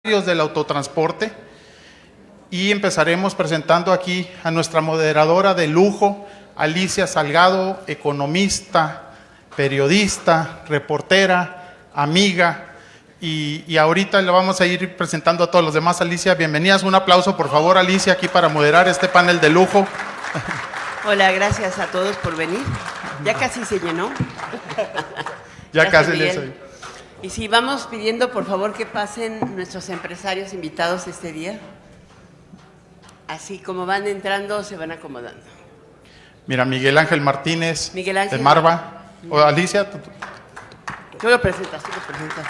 del autotransporte y empezaremos presentando aquí a nuestra moderadora de lujo, Alicia Salgado, economista, periodista, reportera, amiga, y ahorita le vamos a ir presentando a todos los demás. Alicia, bienvenidas, un aplauso por favor, Alicia, aquí para moderar este panel de lujo. Hola, gracias a todos por venir. Ya casi se llenó. Ya casi les oí. Y sí, vamos pidiendo por favor que pasen nuestros empresarios invitados este día. Así como van entrando, se van acomodando. Mira, Miguel Ángel Martínez, Miguel Ángel. de Marva. O Alicia. Tú lo presentas, tú lo presentas.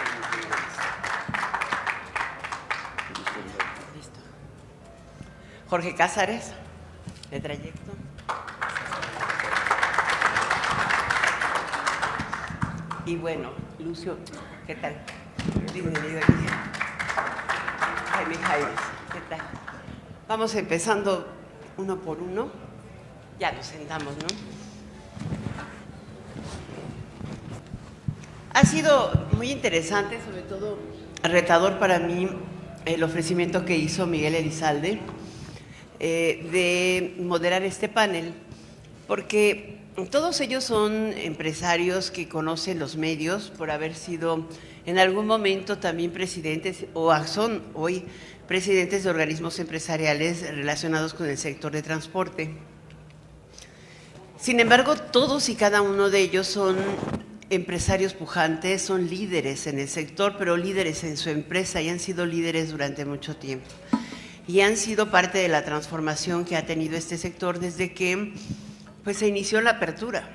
Listo. Jorge Cázares, de Trayecto. Y bueno, Lucio, ¿qué tal? Bienvenido, Jaime, ¿qué tal? Vamos empezando uno por uno. Ya nos sentamos, ¿no? Ha sido muy interesante, sobre todo retador para mí, el ofrecimiento que hizo Miguel Elizalde de moderar este panel, porque todos ellos son empresarios que conocen los medios por haber sido en algún momento también presidentes o son hoy presidentes de organismos empresariales relacionados con el sector de transporte. Sin embargo, todos y cada uno de ellos son empresarios pujantes, son líderes en el sector, pero líderes en su empresa y han sido líderes durante mucho tiempo. Y han sido parte de la transformación que ha tenido este sector desde que pues se inició la apertura.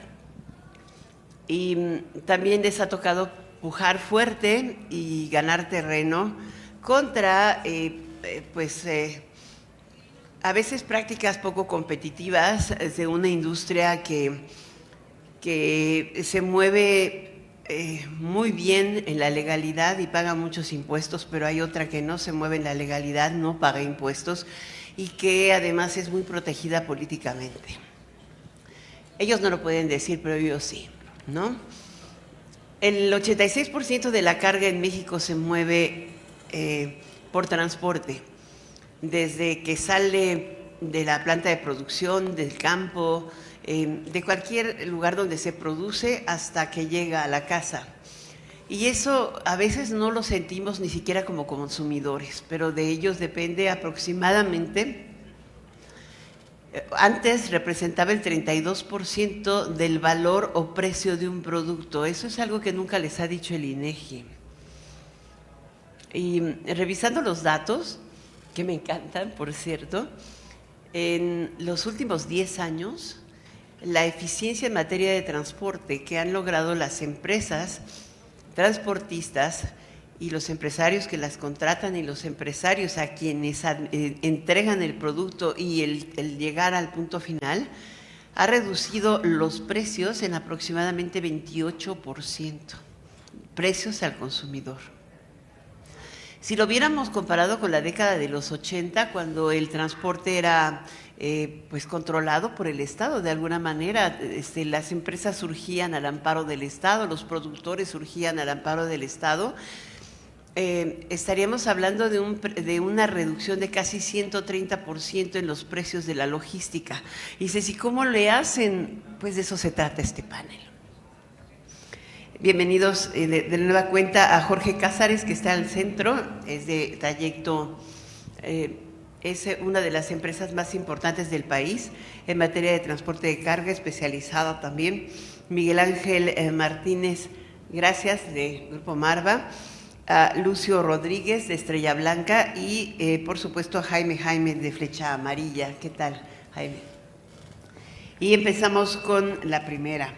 Y también les ha tocado pujar fuerte y ganar terreno contra a veces prácticas poco competitivas de una industria que se mueve muy bien en la legalidad y paga muchos impuestos, pero hay otra que no se mueve en la legalidad, no paga impuestos y que además es muy protegida políticamente. Ellos no lo pueden decir, pero yo sí, ¿no? El 86% de la carga en México se mueve por transporte, desde que sale de la planta de producción, del campo, de cualquier lugar donde se produce hasta que llega a la casa. Y eso a veces no lo sentimos ni siquiera como consumidores, pero de ellos depende aproximadamente. Antes representaba el 32% del valor o precio de un producto. Eso es algo que nunca les ha dicho el INEGI. Y revisando los datos, que me encantan, por cierto, en los últimos 10 años, la eficiencia en materia de transporte que han logrado las empresas transportistas y los empresarios que las contratan y los empresarios a quienes entregan el producto y el llegar al punto final, ha reducido los precios en aproximadamente 28%, precios al consumidor. Si lo hubiéramos comparado con la década de los 80, cuando el transporte era pues controlado por el Estado de alguna manera, las empresas surgían al amparo del Estado, los productores surgían al amparo del Estado, estaríamos hablando de una reducción de casi 130% en los precios de la logística. Y dices, ¿y cómo le hacen? Pues de eso se trata este panel. Bienvenidos de nueva cuenta a Jorge Cázares, que está al centro, es de Trayecto, es una de las empresas más importantes del país en materia de transporte de carga, especializada también. Miguel Ángel Martínez, gracias, de Grupo Marva. A Lucio Rodríguez, de Estrella Blanca, y por supuesto a Jaime de Flecha Amarilla. ¿Qué tal, Jaime? Y empezamos con la primera.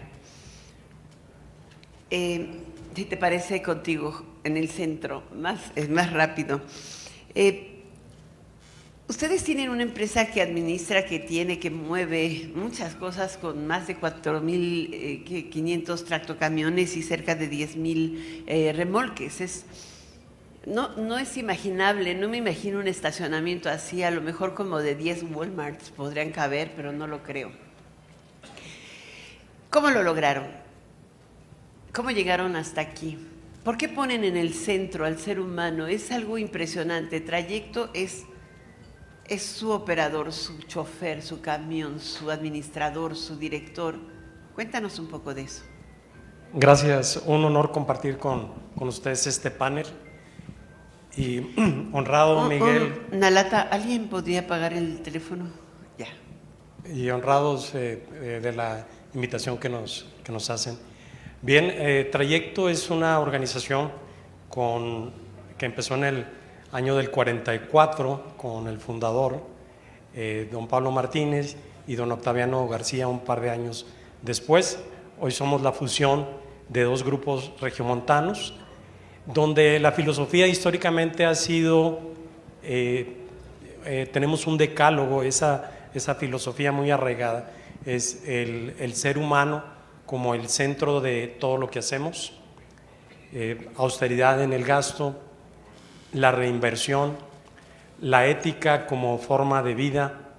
Si te parece, contigo, en el centro, es más rápido. Ustedes tienen una empresa que administra, que mueve muchas cosas con más de 4.500 tractocamiones y cerca de 10.000 remolques. No es imaginable, no me imagino un estacionamiento así, a lo mejor como de 10 Walmarts podrían caber, pero no lo creo. ¿Cómo lo lograron? ¿Cómo llegaron hasta aquí? ¿Por qué ponen en el centro al ser humano? Es algo impresionante. Trayecto es su operador, su chofer, su camión, su administrador, su director. Cuéntanos un poco de eso. Gracias, un honor compartir con ustedes este panel. Y honrado, Miguel. Nalata, ¿alguien podría apagar el teléfono? Ya. Y honrados de la invitación que nos hacen. Bien, Trayecto es una organización que empezó en el año del 44 con el fundador, don Pablo Martínez y don Octaviano García un par de años después. Hoy somos la fusión de dos grupos regiomontanos, donde la filosofía históricamente ha sido, tenemos un decálogo, esa filosofía muy arraigada, es el ser humano como el centro de todo lo que hacemos, austeridad en el gasto, la reinversión, la ética como forma de vida,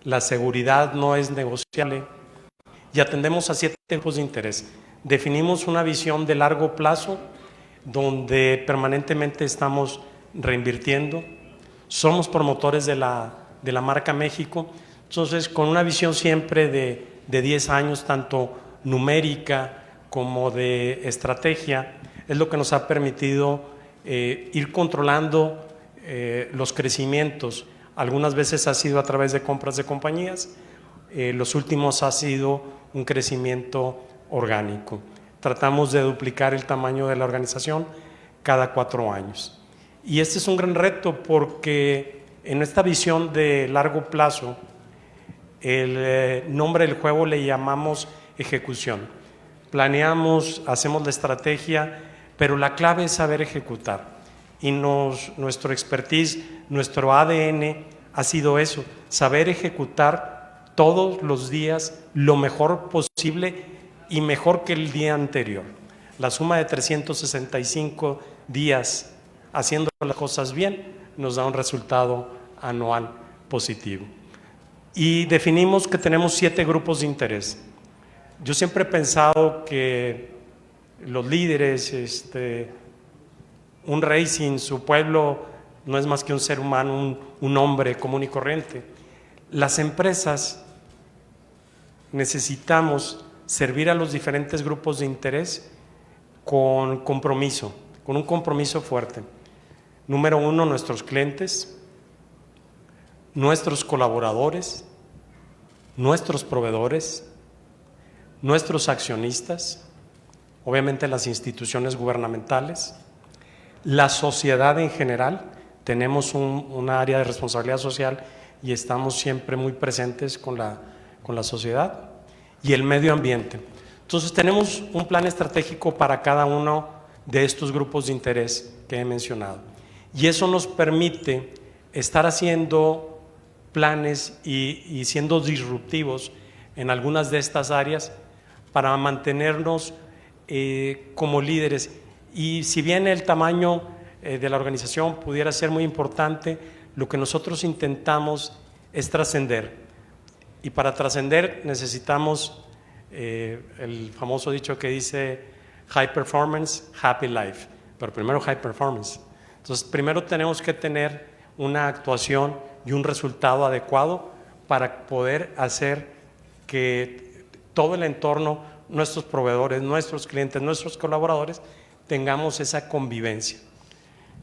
la seguridad no es negociable y atendemos a 7 tipos de interés. Definimos una visión de largo plazo donde permanentemente estamos reinvirtiendo, somos promotores de la marca México, entonces con una visión siempre de 10 años, tanto numérica como de estrategia, es lo que nos ha permitido ir controlando los crecimientos. Algunas veces ha sido a través de compras de compañías, los últimos ha sido un crecimiento orgánico. Tratamos de duplicar el tamaño de la organización cada 4 años. Y este es un gran reto porque en esta visión de largo plazo, el nombre del juego le llamamos ejecución. Planeamos, hacemos la estrategia, pero la clave es saber ejecutar. Y nuestro expertise, nuestro ADN ha sido eso, saber ejecutar todos los días lo mejor posible y mejor que el día anterior. La suma de 365 días haciendo las cosas bien nos da un resultado anual positivo. Y definimos que tenemos 7 grupos de interés. Yo siempre he pensado que los líderes, un rey sin su pueblo no es más que un ser humano, un hombre común y corriente. Las empresas necesitamos servir a los diferentes grupos de interés con compromiso, con un compromiso fuerte. Número 1, nuestros clientes, nuestros colaboradores, nuestros proveedores, nuestros accionistas, obviamente las instituciones gubernamentales, la sociedad en general. Tenemos un área de responsabilidad social y estamos siempre muy presentes con la sociedad, y el medio ambiente. Entonces tenemos un plan estratégico para cada uno de estos grupos de interés que he mencionado, y eso nos permite estar haciendo planes y siendo disruptivos en algunas de estas áreas para mantenernos como líderes. Y si bien el tamaño de la organización pudiera ser muy importante, lo que nosotros intentamos es trascender. Y para trascender necesitamos el famoso dicho que dice high performance, happy life, pero primero high performance. Entonces primero tenemos que tener una actuación y un resultado adecuado para poder hacer que todo el entorno, nuestros proveedores, nuestros clientes, nuestros colaboradores, tengamos esa convivencia.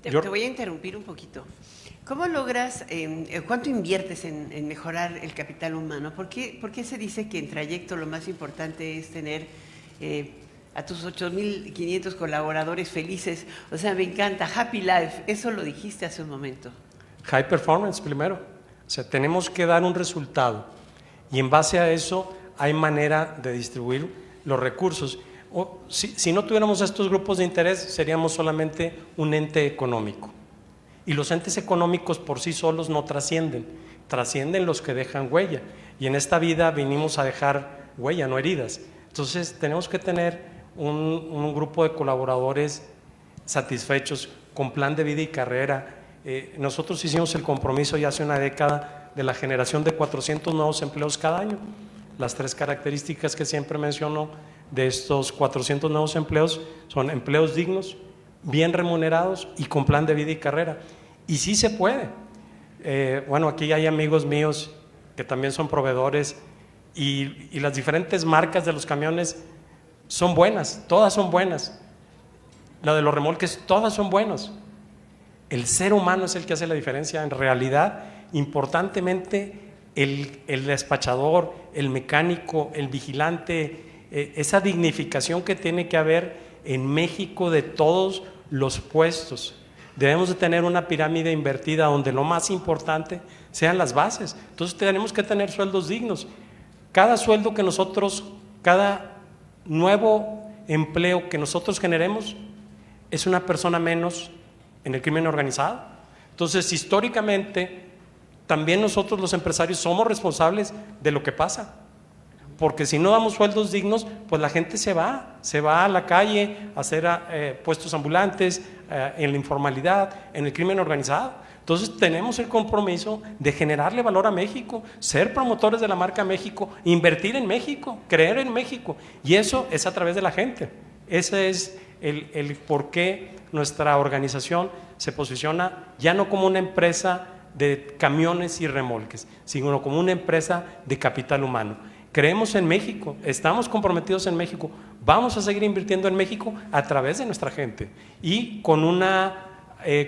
Te voy a interrumpir un poquito. ¿Cómo logras, cuánto inviertes en mejorar el capital humano? ¿Por qué se dice que en Trayecto lo más importante es tener a tus 8,500 colaboradores felices? O sea, me encanta, happy life, eso lo dijiste hace un momento. High performance primero, o sea, tenemos que dar un resultado y en base a eso hay manera de distribuir los recursos. Si no tuviéramos estos grupos de interés, seríamos solamente un ente económico. Y los entes económicos por sí solos no trascienden, trascienden los que dejan huella. Y en esta vida vinimos a dejar huella, no heridas. Entonces tenemos que tener un grupo de colaboradores satisfechos, con plan de vida y carrera. Nosotros hicimos el compromiso ya hace una década de la generación de 400 nuevos empleos cada año. Las 3 características que siempre menciono de estos 400 nuevos empleos son empleos dignos, bien remunerados y con plan de vida y carrera. Y sí se puede. Bueno, aquí hay amigos míos que también son proveedores y las diferentes marcas de los camiones son buenas, todas son buenas. La de los remolques, todas son buenas. El ser humano es el que hace la diferencia. En realidad, importantemente, el despachador, el mecánico, el vigilante, esa dignificación que tiene que haber en México de todos los puestos. Debemos de tener una pirámide invertida donde lo más importante sean las bases. Entonces tenemos que tener sueldos dignos. Cada sueldo que nosotros, cada nuevo empleo que nosotros generemos es una persona menos en el crimen organizado. Entonces, históricamente, también nosotros los empresarios somos responsables de lo que pasa, porque si no damos sueldos dignos, pues la gente se va a la calle a hacer puestos ambulantes, en la informalidad, en el crimen organizado. Entonces tenemos el compromiso de generarle valor a México, ser promotores de la marca México, invertir en México, creer en México, y eso es a través de la gente. Ese es el por qué nuestra organización se posiciona ya no como una empresa de camiones y remolques, sino como una empresa de capital humano. Creemos en México, estamos comprometidos en México, vamos a seguir invirtiendo en México a través de nuestra gente y con una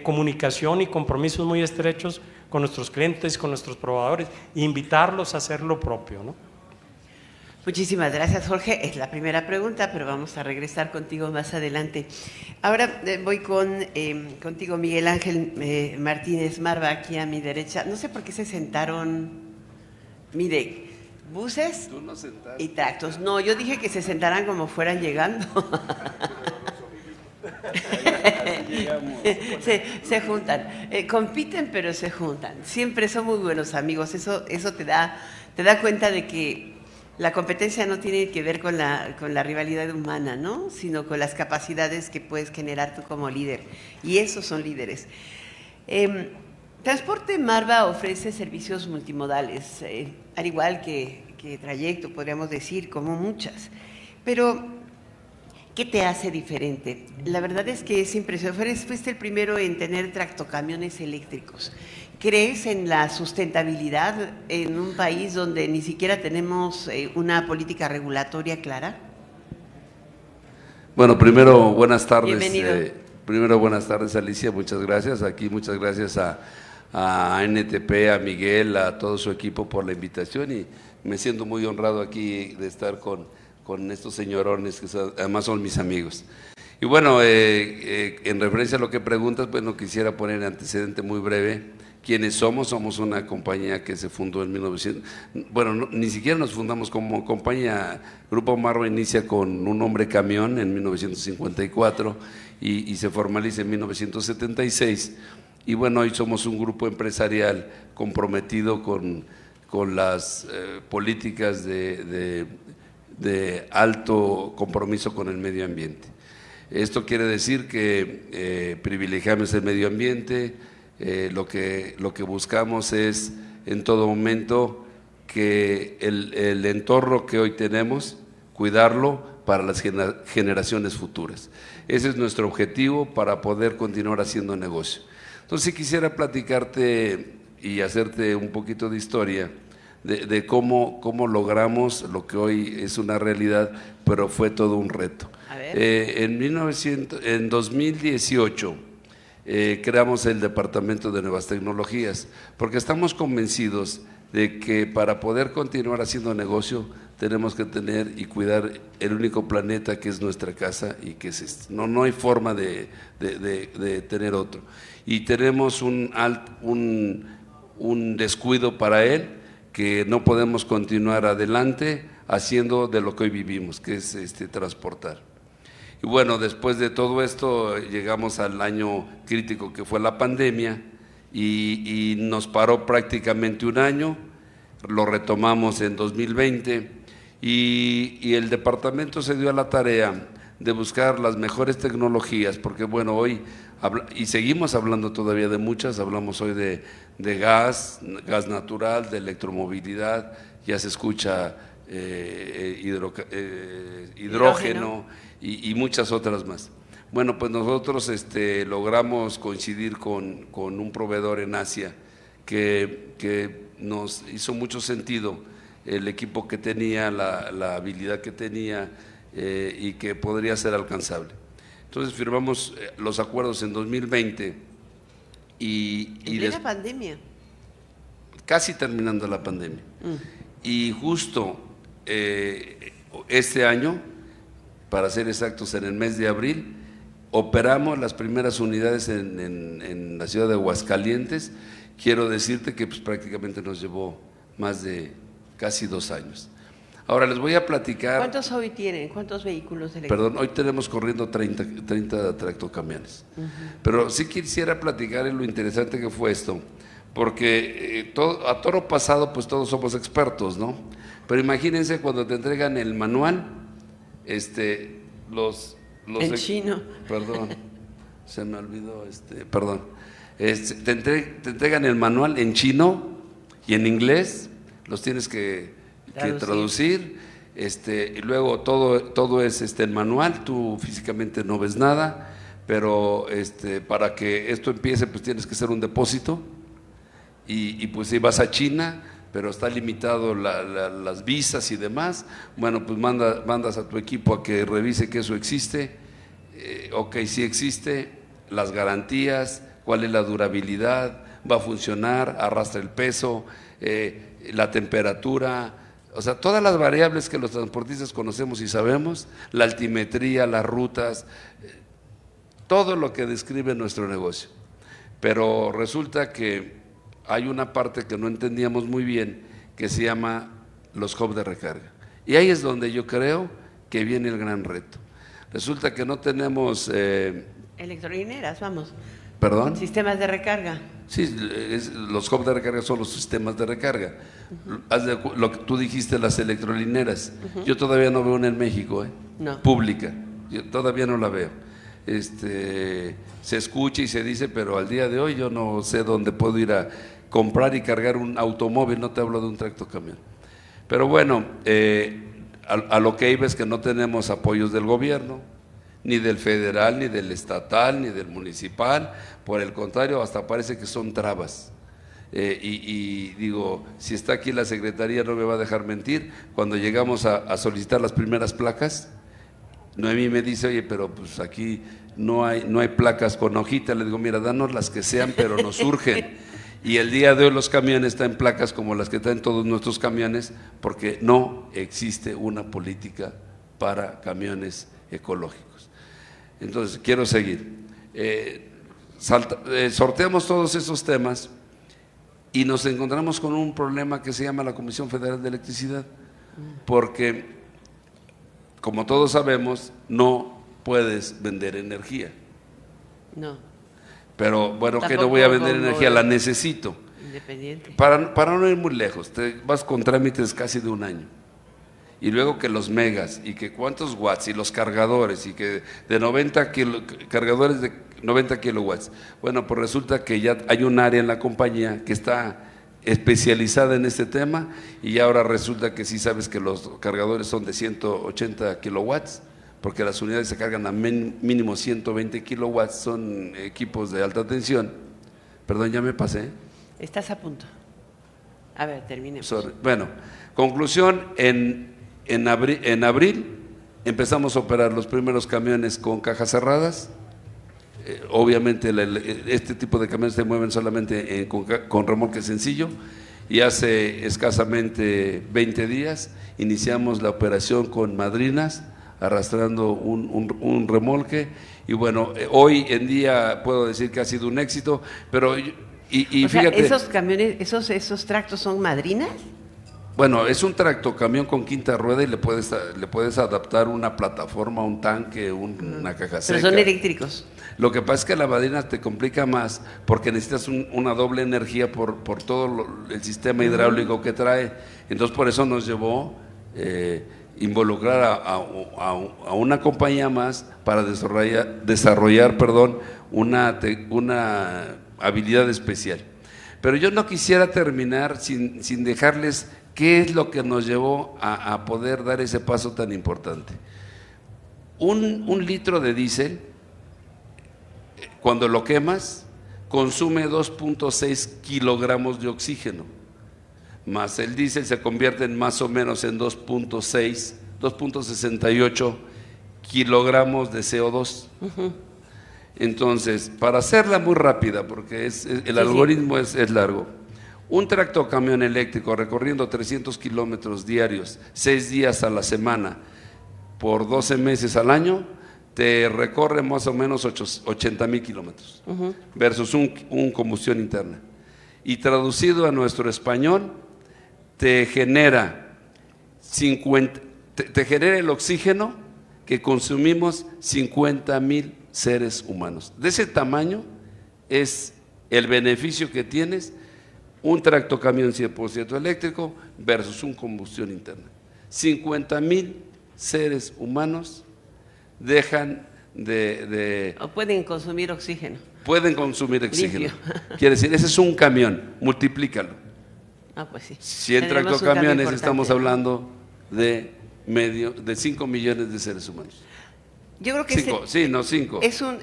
comunicación y compromisos muy estrechos con nuestros clientes, con nuestros proveedores, e invitarlos a hacer lo propio, ¿no? Muchísimas gracias, Jorge. Es la primera pregunta, pero vamos a regresar contigo más adelante. Ahora voy contigo, Miguel Ángel Martínez Marva, aquí a mi derecha. No sé por qué se sentaron, mire, buses y tractos. No, yo dije que se sentaran como fueran llegando. Se juntan, compiten pero se juntan. Siempre son muy buenos amigos. Eso te da cuenta de que la competencia no tiene que ver con la rivalidad humana, ¿no? Sino con las capacidades que puedes generar tú como líder. Y esos son líderes. Transporte Marva ofrece servicios multimodales, al igual que Trayecto, podríamos decir, como muchas. Pero, ¿qué te hace diferente? La verdad es que es impresionante. Fuiste el primero en tener tractocamiones eléctricos. ¿Crees en la sustentabilidad en un país donde ni siquiera tenemos una política regulatoria clara? Bueno, primero, buenas tardes. Bienvenido. Primero, buenas tardes, Alicia, muchas gracias. Aquí, muchas gracias a NTP, a Miguel, a todo su equipo por la invitación y me siento muy honrado aquí de estar con estos señorones que además son mis amigos. Y bueno, en referencia a lo que preguntas, bueno, quisiera poner antecedente muy breve. ¿Quiénes somos? Somos una compañía que se fundó en 1900, bueno, no, ni siquiera nos fundamos como compañía. Grupo Marva inicia con un nombre camión en 1954 y se formaliza en 1976. Y bueno, hoy somos un grupo empresarial comprometido con las políticas de alto compromiso con el medio ambiente. Esto quiere decir que privilegiamos el medio ambiente. Lo que buscamos es en todo momento que el entorno que hoy tenemos, cuidarlo para las generaciones futuras. Ese es nuestro objetivo para poder continuar haciendo negocio. Entonces quisiera platicarte y hacerte un poquito de historia de cómo logramos lo que hoy es una realidad, pero fue todo un reto. A ver. En 2018 creamos el Departamento de Nuevas Tecnologías, porque estamos convencidos de que para poder continuar haciendo negocio tenemos que tener y cuidar el único planeta que es nuestra casa y que es este. No hay forma de tener otro. Y tenemos un descuido para él que no podemos continuar adelante haciendo de lo que hoy vivimos, que es transportar. Y bueno, después de todo esto llegamos al año crítico que fue la pandemia y nos paró prácticamente un año, lo retomamos en 2020 y el departamento se dio a la tarea de buscar las mejores tecnologías, porque bueno, hoy, y seguimos hablando todavía de muchas, hablamos hoy de gas natural, de electromovilidad, ya se escucha hidrógeno. Y muchas otras más. Bueno, pues nosotros logramos coincidir con un proveedor en Asia que nos hizo mucho sentido el equipo que tenía, la habilidad que tenía y que podría ser alcanzable. Entonces firmamos los acuerdos en 2020 En plena pandemia. casi terminando la pandemia. Y justo este año, para ser exactos, en el mes de abril, operamos las primeras unidades en la ciudad de Aguascalientes. Quiero decirte que pues, prácticamente nos llevó más de casi 2 años. Ahora les voy a platicar. ¿Cuántos hoy tienen? ¿Cuántos vehículos eléctricos? Perdón, hoy tenemos corriendo 30 tractocamiones. Pero sí quisiera platicar en lo interesante que fue esto, porque a toro pasado pues todos somos expertos, ¿no? Pero imagínense cuando te entregan el manual, en chino. Perdón, se me olvidó, perdón. Te entregan el manual en chino y en inglés, los tienes que traducir, y luego todo es el manual, tú físicamente no ves nada, pero para que esto empiece pues tienes que hacer un depósito y pues si vas a China, pero está limitado las visas y demás, bueno pues mandas a tu equipo a que revise que eso existe, ok, sí existe, las garantías, cuál es la durabilidad, va a funcionar, arrastra el peso, la temperatura, o sea, todas las variables que los transportistas conocemos y sabemos, la altimetría, las rutas, todo lo que describe nuestro negocio. Pero resulta que hay una parte que no entendíamos muy bien, que se llama los hubs de recarga. Y ahí es donde yo creo que viene el gran reto. Resulta que no tenemos… electrolineras, vamos. ¿Perdón? Sistemas de recarga. Sí, los hubs de recarga son los sistemas de recarga. Lo que tú dijiste, las electrolineras. Yo todavía no veo una en México, No. Pública. Yo todavía no la veo. Se escucha y se dice, pero al día de hoy yo no sé dónde puedo ir a comprar y cargar un automóvil, no te hablo de un tractocamión. Pero bueno, a lo que iba es que no tenemos apoyos del gobierno, ni del federal, ni del estatal, ni del municipal, por el contrario, hasta parece que son trabas. Y digo, si está aquí la Secretaría no me va a dejar mentir, cuando llegamos a solicitar las primeras placas, Noemí me dice, oye, pero pues aquí no hay placas con hojita. Le digo, mira, danos las que sean, pero nos urgen. Y el día de hoy los camiones están en placas como las que están todos nuestros camiones, porque no existe una política para camiones ecológicos. Entonces, quiero seguir. Sorteamos todos esos temas y nos encontramos con un problema que se llama la Comisión Federal de Electricidad, porque, como todos sabemos, no puedes vender energía. No. Pero bueno, que no Tampoco voy a vender como energía, la necesito. Independiente. Para no ir muy lejos, te vas con trámites casi de 1 año. Y luego que los megas, y que cuántos watts, y los cargadores, y que de 90 cargadores de 90 kilowatts. Bueno, pues resulta que ya hay un área en la compañía que está especializada en este tema, y ahora resulta que sí sabes que los cargadores son de 180 kilowatts, porque las unidades se cargan a mínimo 120 kilowatts, son equipos de alta tensión. Perdón, ya me pasé. Estás a punto. A ver, terminemos. Sorry. Bueno, conclusión, en abril empezamos a operar los primeros camiones con cajas cerradas. Obviamente este tipo de camiones se mueven solamente con remolque sencillo, y hace escasamente 20 días iniciamos la operación con madrinas, arrastrando un remolque, y bueno, hoy en día puedo decir que ha sido un éxito, pero… Y o sea, fíjate, ¿esos camiones, esos tractos son madrinas? bueno, es un tractocamión con quinta rueda y le puedes adaptar una plataforma, un tanque, una caja seca. Pero son eléctricos. Lo que pasa es que la madrina te complica más porque necesitas una doble energía por todo el sistema hidráulico que trae. Entonces por eso nos llevó involucrar a una compañía más para desarrollar una habilidad especial. Pero yo no quisiera terminar sin dejarles qué es lo que nos llevó a poder dar ese paso tan importante. Un litro de diésel Cuando lo quemas, consume 2.6 kilogramos de oxígeno, más el diésel se convierte en más o menos en 2.68 kilogramos de CO2. Entonces, para hacerla muy rápida, porque el algoritmo es largo, un tractocamión eléctrico recorriendo 300 kilómetros diarios, 6 días a la semana, por 12 meses al año, te recorre más o menos 80,000 kilómetros, versus un combustión interna. Y traducido a nuestro español, te genera el oxígeno que consumimos 50,000 seres humanos. De ese tamaño es el beneficio que tienes un tractocamión 100% eléctrico versus un combustión interna. 50,000 seres humanos dejan o pueden consumir oxígeno. Pueden consumir oxígeno. Limpio. Quiere decir, ese es un camión, multiplícalo. Pues sí. 100 Tenemos un cambio tractocamiones, importante. estamos hablando de 5 millones de seres humanos. Yo creo que 5.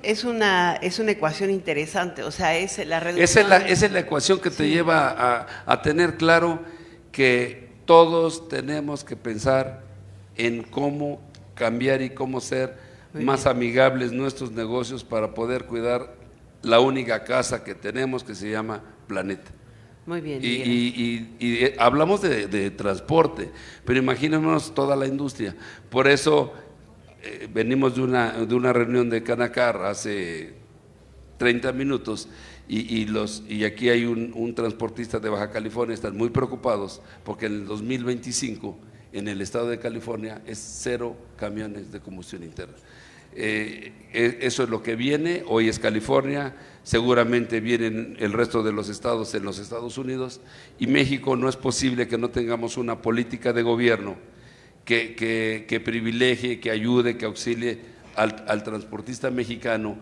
es una ecuación interesante, o sea, es la reducción. Esa es la ecuación que te lleva a tener claro que todos tenemos que pensar en cómo cambiar y cómo ser más amigables nuestros negocios para poder cuidar la única casa que tenemos, que se llama planeta. Muy bien. Y hablamos de transporte, pero imaginémonos toda la industria. Por eso venimos de una reunión de Canacar hace 30 minutos y aquí hay un transportista de Baja California, están muy preocupados porque en el 2025 en el estado de California es 0 camiones de combustión interna. Eso es lo que viene, hoy es California, seguramente vienen el resto de los estados en los Estados Unidos, y México no es posible que no tengamos una política de gobierno que privilegie, que ayude, que auxilie al transportista mexicano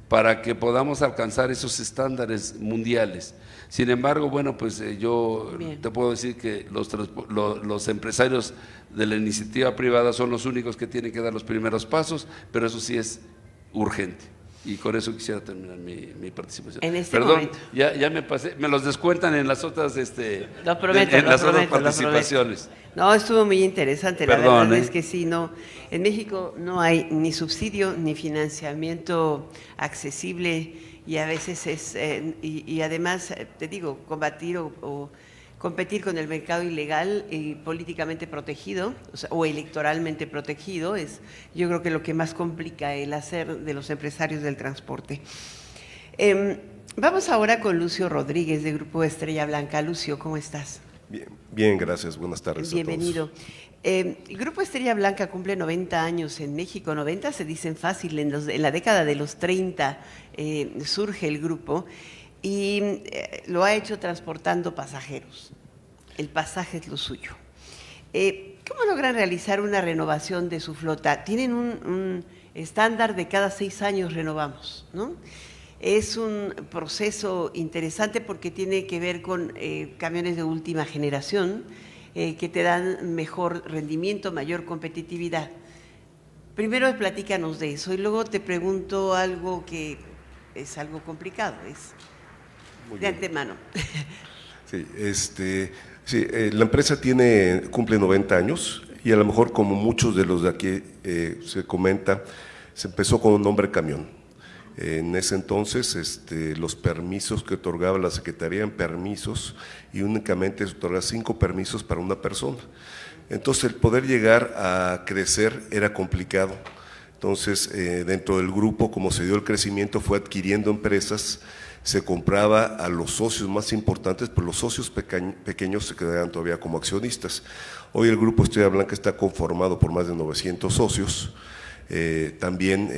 para que podamos alcanzar esos estándares mundiales. Sin embargo, bueno, pues yo te puedo decir que los empresarios de la iniciativa privada son los únicos que tienen que dar los primeros pasos, pero eso sí es urgente. Y con eso quisiera terminar mi participación. En este Perdón, momento. ya me pasé, me los descuentan en las otras, Lo prometo, en las lo otras prometo, participaciones. No, estuvo muy interesante. La Perdón, verdad es que sí, no. En México no hay ni subsidio ni financiamiento accesible y a veces es, y además, te digo, combatir o competir con el mercado ilegal y políticamente protegido, o electoralmente protegido, es yo creo que lo que más complica el hacer de los empresarios del transporte. Vamos ahora con Lucio Rodríguez, de Grupo Estrella Blanca. Lucio, ¿cómo estás? Bien, gracias. Buenas tardes. Bienvenido. El Grupo Estrella Blanca cumple 90 años en México. 90 se dicen fácil, en la década de los 30 surge el grupo y lo ha hecho transportando pasajeros. El pasaje es lo suyo. ¿Cómo logran realizar una renovación de su flota? Tienen un estándar de cada 6 años renovamos, ¿no? Es un proceso interesante porque tiene que ver con camiones de última generación que te dan mejor rendimiento, mayor competitividad. Primero platícanos de eso y luego te pregunto algo que es algo complicado, de antemano. Sí, la empresa cumple 90 años y a lo mejor como muchos de los de aquí se comenta, se empezó con un nombre camión. En ese entonces los permisos que otorgaba la Secretaría eran permisos y únicamente se otorgaba 5 permisos para una persona. Entonces el poder llegar a crecer era complicado. Entonces dentro del grupo, como se dio el crecimiento, fue adquiriendo empresas, se compraba a los socios más importantes, pero los socios pequeños se quedaban todavía como accionistas. Hoy el Grupo Estrella Blanca está conformado por más de 900 socios. También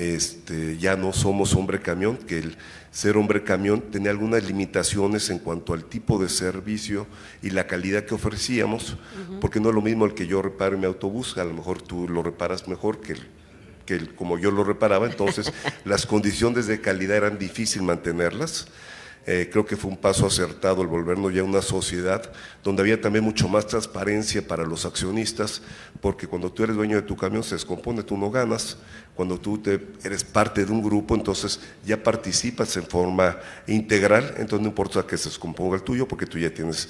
ya no somos hombre camión, que el ser hombre camión tenía algunas limitaciones en cuanto al tipo de servicio y la calidad que ofrecíamos, porque no es lo mismo el que yo reparo en mi autobús, a lo mejor tú lo reparas mejor que como yo lo reparaba, entonces las condiciones de calidad eran difíciles mantenerlas. Creo que fue un paso acertado el volvernos ya una sociedad donde había también mucho más transparencia para los accionistas, porque cuando tú eres dueño de tu camión se descompone, tú no ganas. Cuando tú eres parte de un grupo, entonces ya participas en forma integral, entonces no importa que se descomponga el tuyo, porque tú ya tienes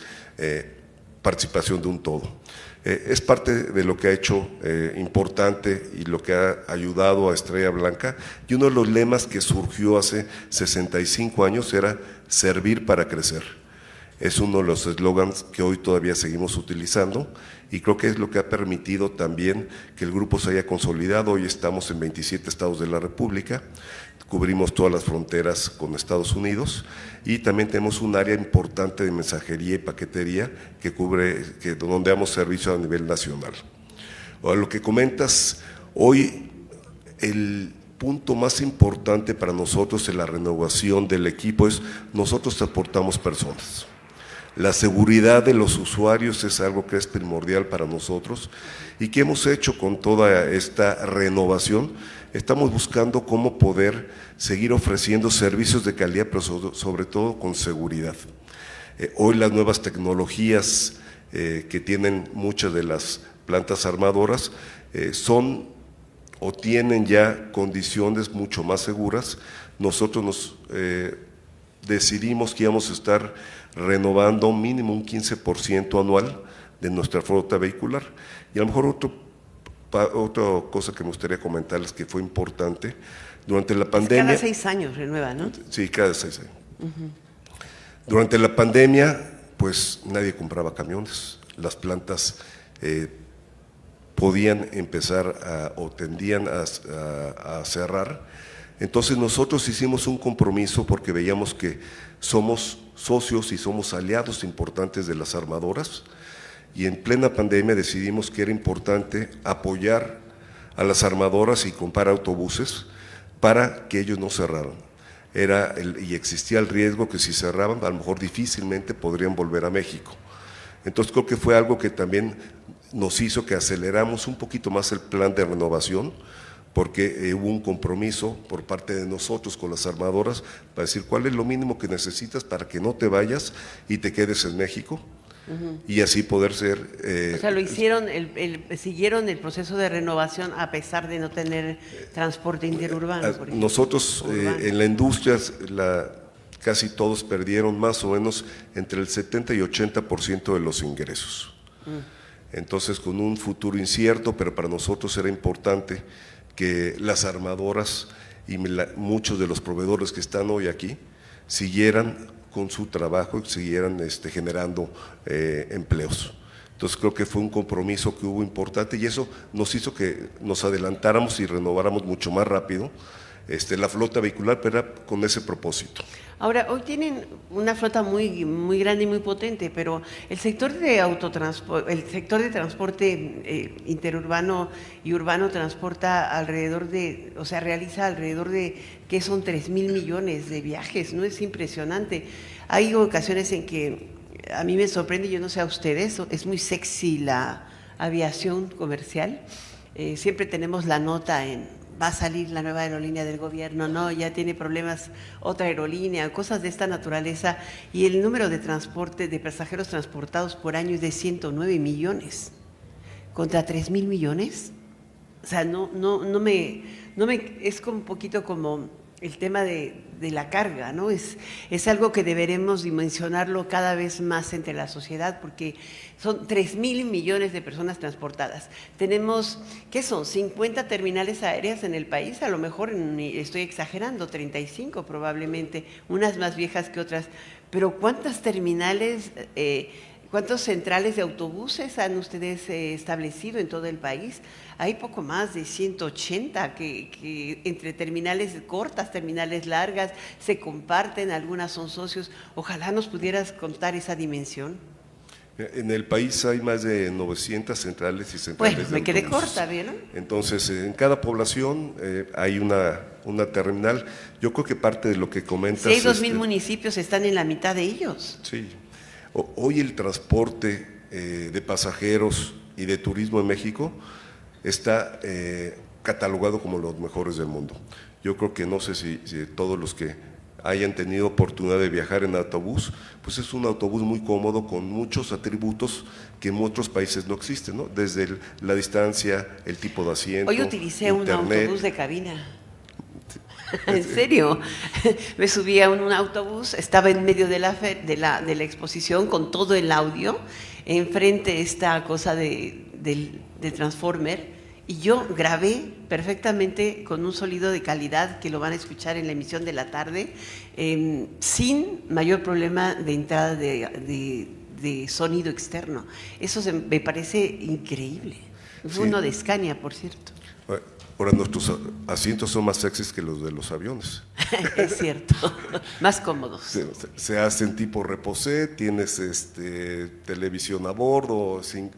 participación de un todo. Es parte de lo que ha hecho importante y lo que ha ayudado a Estrella Blanca, y uno de los lemas que surgió hace 65 años era servir para crecer. Es uno de los eslogans que hoy todavía seguimos utilizando, y creo que es lo que ha permitido también que el grupo se haya consolidado. Hoy estamos en 27 estados de la República, cubrimos todas las fronteras con Estados Unidos, y también tenemos un área importante de mensajería y paquetería que cubre, donde damos servicio a nivel nacional. Ahora, lo que comentas, hoy el punto más importante para nosotros en la renovación del equipo es nosotros aportamos personas. La seguridad de los usuarios es algo que es primordial para nosotros, y que hemos hecho con toda esta renovación. Estamos buscando cómo poder seguir ofreciendo servicios de calidad, pero sobre todo con seguridad. Hoy las nuevas tecnologías que tienen muchas de las plantas armadoras son o tienen ya condiciones mucho más seguras. Nosotros nos decidimos que íbamos a estar renovando mínimo un 15% anual de nuestra flota vehicular. Y a lo mejor otra cosa que me gustaría comentarles que fue importante, durante la pandemia… Cada 6 años renueva, ¿no? Sí, cada 6 años. Durante la pandemia, pues nadie compraba camiones, las plantas podían empezar o tendían a cerrar. Entonces nosotros hicimos un compromiso, porque veíamos que somos socios y somos aliados importantes de las armadoras, y en plena pandemia decidimos que era importante apoyar a las armadoras y comprar autobuses para que ellos no cerraran. Y existía el riesgo que si cerraban, a lo mejor difícilmente podrían volver a México. Entonces creo que fue algo que también nos hizo que aceleramos un poquito más el plan de renovación, porque hubo un compromiso por parte de nosotros con las armadoras para decir cuál es lo mínimo que necesitas para que no te vayas y te quedes en México, y así poder ser… o sea, lo hicieron, siguieron el proceso de renovación a pesar de no tener transporte interurbano. Por ejemplo. Nosotros en la industria, casi todos perdieron más o menos entre el 70 y 80% de los ingresos. Entonces, con un futuro incierto, pero para nosotros era importante que las armadoras y muchos de los proveedores que están hoy aquí siguieran con su trabajo y siguieran generando empleos. Entonces creo que fue un compromiso que hubo importante, y eso nos hizo que nos adelantáramos y renováramos mucho más rápido la flota vehicular, pero era con ese propósito. Ahora, hoy tienen una flota muy, muy grande y muy potente, pero el sector de transporte interurbano y urbano transporta alrededor de, o sea, realiza alrededor de, que son 3,000 millones de viajes, ¿no? Es impresionante. Hay ocasiones en que a mí me sorprende, yo no sé a ustedes, es muy sexy la aviación comercial. Siempre tenemos la nota va a salir la nueva aerolínea del gobierno, no, ya tiene problemas otra aerolínea, cosas de esta naturaleza, y el número de transporte de pasajeros transportados por año es de 109 millones contra 3,000 millones. O sea, no me es como un poquito como el tema de la carga, ¿no? Es algo que deberemos dimensionarlo cada vez más entre la sociedad, porque son 3,000 millones de personas transportadas. Tenemos, ¿qué son? 50 terminales aéreas en el país, a lo mejor estoy exagerando, 35 probablemente, unas más viejas que otras, pero ¿cuántas terminales, cuántas centrales de autobuses han ustedes establecido en todo el país? Hay poco más de 180 que entre terminales cortas, terminales largas, se comparten, algunas son socios. Ojalá nos pudieras contar esa dimensión. En el país hay más de 900 centrales y centrales Bueno, de me quedé autobuses. corta, ¿vieron? Entonces, en cada población hay una terminal. Yo creo que parte de lo que comentas… Si hay 2,000 municipios, están en la mitad de ellos. Sí. Hoy el transporte de pasajeros y de turismo en México está catalogado como los mejores del mundo. Yo creo que no sé si todos los que hayan tenido oportunidad de viajar en autobús, pues es un autobús muy cómodo con muchos atributos que en otros países no existen, ¿no? Desde la distancia, el tipo de asiento, Hoy utilicé un internet. autobús de cabina. En serio, me subí a un autobús, estaba en medio de la exposición con todo el audio, enfrente esta cosa del Transformer, y yo grabé perfectamente con un sonido de calidad que lo van a escuchar en la emisión de la tarde, sin mayor problema de entrada de sonido externo. Eso me parece increíble. Fue Sí. uno de Scania, por cierto. Ahora nuestros asientos son más sexys que los de los aviones. Es cierto, más cómodos. Se hacen tipo reposé, tienes televisión a bordo, sin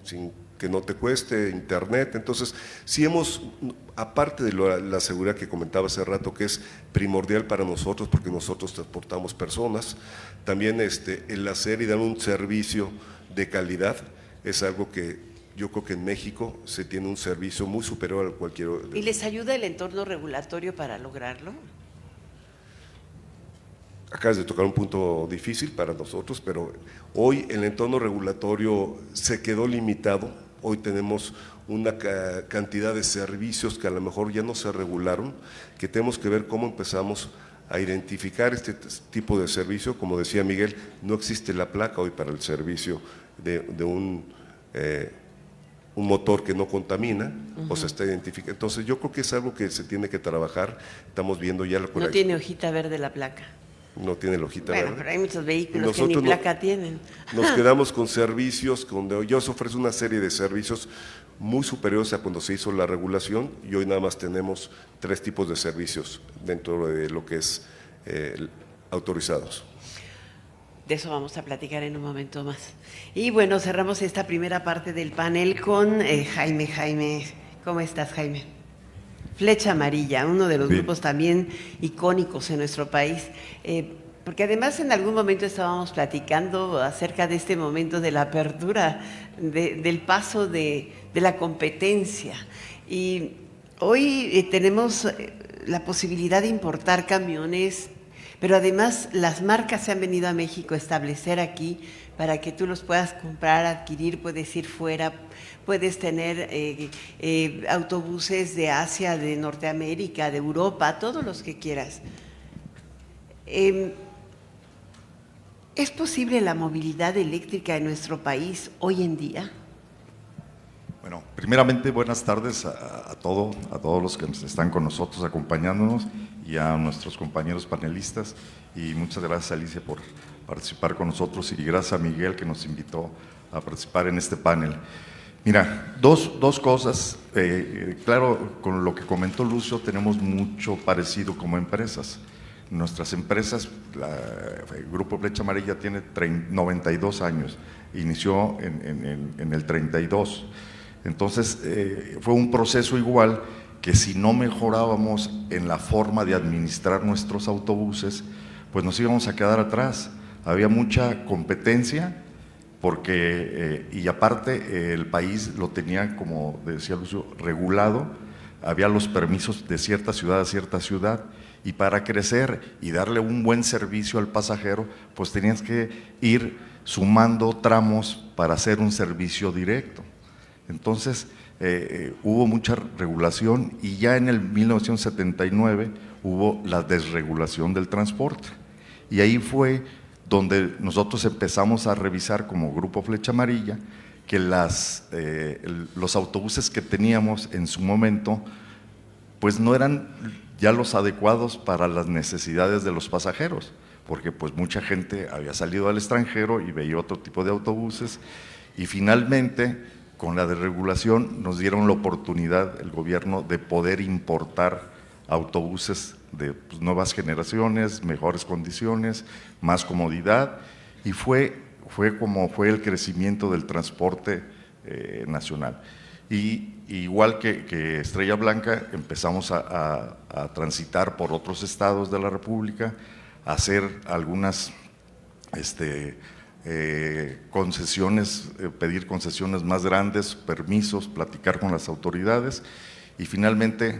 que no te cueste, internet. Entonces, sí hemos, aparte de la seguridad que comentaba hace rato, que es primordial para nosotros, porque nosotros transportamos personas, también el hacer y dar un servicio de calidad es algo que yo creo que en México se tiene un servicio muy superior a cualquier otro. ¿Y les ayuda el entorno regulatorio para lograrlo? Acabas de tocar un punto difícil para nosotros, pero hoy el entorno regulatorio se quedó limitado. Hoy tenemos una cantidad de servicios que a lo mejor ya no se regularon, que tenemos que ver cómo empezamos a identificar este tipo de servicio. Como decía Miguel, no existe la placa hoy para el servicio de un motor que no contamina, o se está identificando. Entonces yo creo que es algo que se tiene que trabajar. Estamos viendo ya la No tiene hojita verde la placa. No tiene la hojita Bueno, verde. pero hay muchos vehículos que ni Nosotros placa tienen. Nos quedamos con servicios, donde yo se ofrece una serie de servicios muy superiores a cuando se hizo la regulación, y hoy nada más tenemos 3 tipos de servicios dentro de lo que es autorizados. De eso vamos a platicar en un momento más. Y bueno, cerramos esta primera parte del panel con Jaime. Jaime, ¿cómo estás, Jaime? Flecha Amarilla, uno de los Bien. grupos también icónicos en nuestro país, porque además en algún momento estábamos platicando acerca de este momento de la apertura, del paso de la competencia, y hoy tenemos la posibilidad de importar camiones, pero además las marcas se han venido a México a establecer aquí para que tú los puedas comprar, adquirir, puedes ir fuera, puedes tener autobuses de Asia, de Norteamérica, de Europa, todos los que quieras. ¿Es posible la movilidad eléctrica en nuestro país hoy en día? Bueno, primeramente buenas tardes a todos los que están con nosotros acompañándonos y a nuestros compañeros panelistas, y muchas gracias, Alicia, por participar con nosotros, y gracias a Miguel, que nos invitó a participar en este panel. Mira, dos cosas. Claro, con lo que comentó Lucio, tenemos mucho parecido como empresas. Nuestras empresas, el Grupo Flecha Amarilla tiene 92 años, inició en el 32. Entonces, fue un proceso igual que si no mejorábamos en la forma de administrar nuestros autobuses, pues nos íbamos a quedar atrás. Había mucha competencia, porque, y aparte el país lo tenía, como decía Lucio, regulado, había los permisos de cierta ciudad a cierta ciudad, y para crecer y darle un buen servicio al pasajero, pues tenías que ir sumando tramos para hacer un servicio directo. Entonces, hubo mucha regulación, y ya en el 1979 hubo la desregulación del transporte, y ahí fue donde nosotros empezamos a revisar como Grupo Flecha Amarilla que los autobuses que teníamos en su momento pues no eran ya los adecuados para las necesidades de los pasajeros, porque pues mucha gente había salido al extranjero y veía otro tipo de autobuses, y finalmente con la desregulación nos dieron la oportunidad, el gobierno, de poder importar autobuses de nuevas generaciones, mejores condiciones, más comodidad, y fue como fue el crecimiento del transporte nacional. Y igual que Estrella Blanca, empezamos a transitar por otros estados de la República, a hacer algunas concesiones, pedir concesiones más grandes, permisos, platicar con las autoridades, y finalmente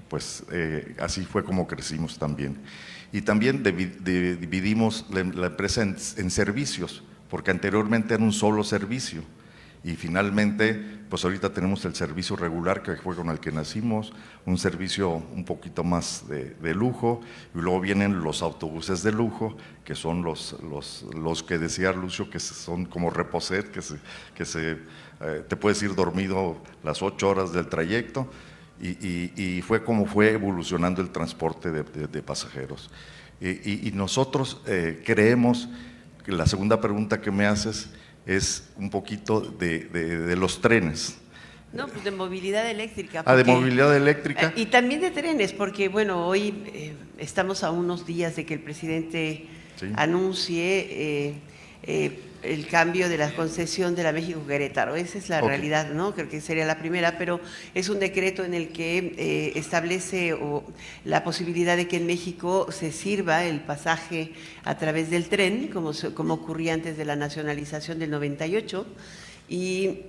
pues así fue como crecimos también. Y también dividimos la empresa en servicios, porque anteriormente era un solo servicio. Y finalmente, pues ahorita tenemos el servicio regular, que fue con el que nacimos, un servicio un poquito más de lujo, y luego vienen los autobuses de lujo, que son los que decía Lucio, que son como reposet, te puedes ir dormido las 8 horas del trayecto, y fue como fue evolucionando el transporte de pasajeros. Y nosotros creemos, que la segunda pregunta que me haces es un poquito de los trenes. No, pues de movilidad eléctrica. De movilidad eléctrica. Y también de trenes, porque bueno, hoy estamos a unos días de que el presidente anuncie el cambio de la concesión de la México-Querétaro. Esa es la realidad, ¿no? Creo que sería la primera, pero es un decreto en el que establece la posibilidad de que en México se sirva el pasaje a través del tren, como ocurría antes de la nacionalización del 98, y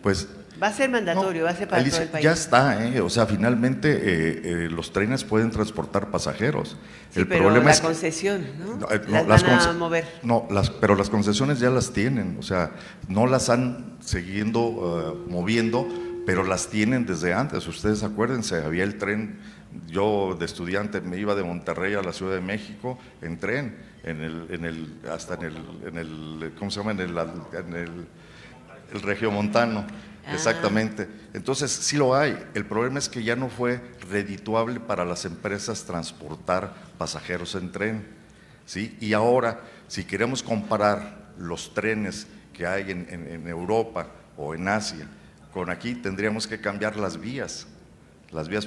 pues va a ser mandatorio, va a ser para Alicia, todo el país. ya está, o sea, finalmente los trenes pueden transportar pasajeros. Sí, el pero problema la es concesión, ¿no? las van a mover. No, pero las concesiones ya las tienen, o sea, no las han siguiendo moviendo, pero las tienen desde antes. Ustedes acuérdense, había el tren, yo de estudiante me iba de Monterrey a la Ciudad de México en tren, ¿cómo se llama? En el regiomontano. Exactamente. Entonces, sí lo hay. El problema es que ya no fue redituable para las empresas transportar pasajeros en tren, ¿sí? Y ahora, si queremos comparar los trenes que hay en Europa o en Asia con aquí, tendríamos que cambiar las vías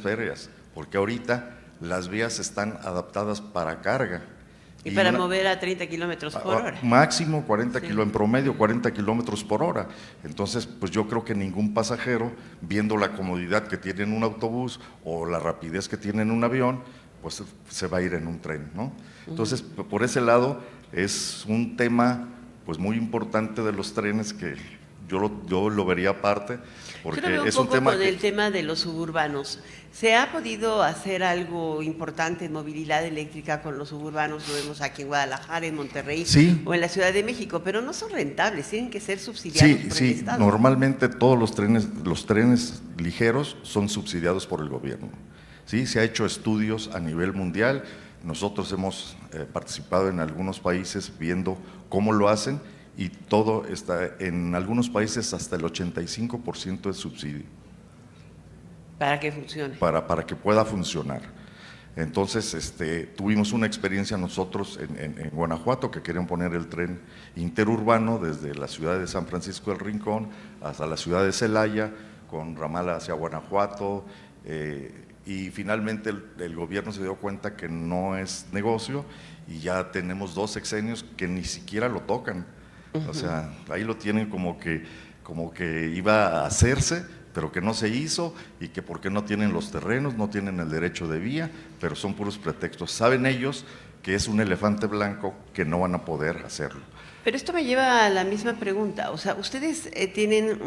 férreas, porque ahorita las vías están adaptadas para carga. Y para mover a 30 kilómetros por hora. Máximo 40 en promedio 40 kilómetros por hora. Entonces, pues yo creo que ningún pasajero, viendo la comodidad que tiene en un autobús o la rapidez que tiene en un avión, pues se va a ir en un tren, ¿no? Entonces, por ese lado, es un tema pues muy importante de los trenes que yo lo vería aparte, porque yo lo veo es un un poco tema con el tema de los suburbanos. ¿Se ha podido hacer algo importante en movilidad eléctrica con los suburbanos? Lo vemos aquí en Guadalajara, en Monterrey o en la Ciudad de México, pero no son rentables, tienen que ser subsidiados por el Estado. Normalmente todos los trenes ligeros son subsidiados por el gobierno. Sí, se ha hecho estudios a nivel mundial, nosotros hemos participado en algunos países viendo cómo lo hacen, y todo está, en algunos países hasta el 85% de subsidio. Para que funcione. Para que pueda funcionar. Entonces, tuvimos una experiencia nosotros en Guanajuato, que querían poner el tren interurbano desde la ciudad de San Francisco del Rincón hasta la ciudad de Celaya, con ramal hacia Guanajuato, y finalmente el gobierno se dio cuenta que no es negocio, y ya tenemos 2 sexenios que ni siquiera lo tocan. O sea, ahí lo tienen como que iba a hacerse, pero que no se hizo, y que porque no tienen los terrenos, no tienen el derecho de vía, pero son puros pretextos. Saben ellos que es un elefante blanco, que no van a poder hacerlo. Pero esto me lleva a la misma pregunta. O sea, ustedes tienen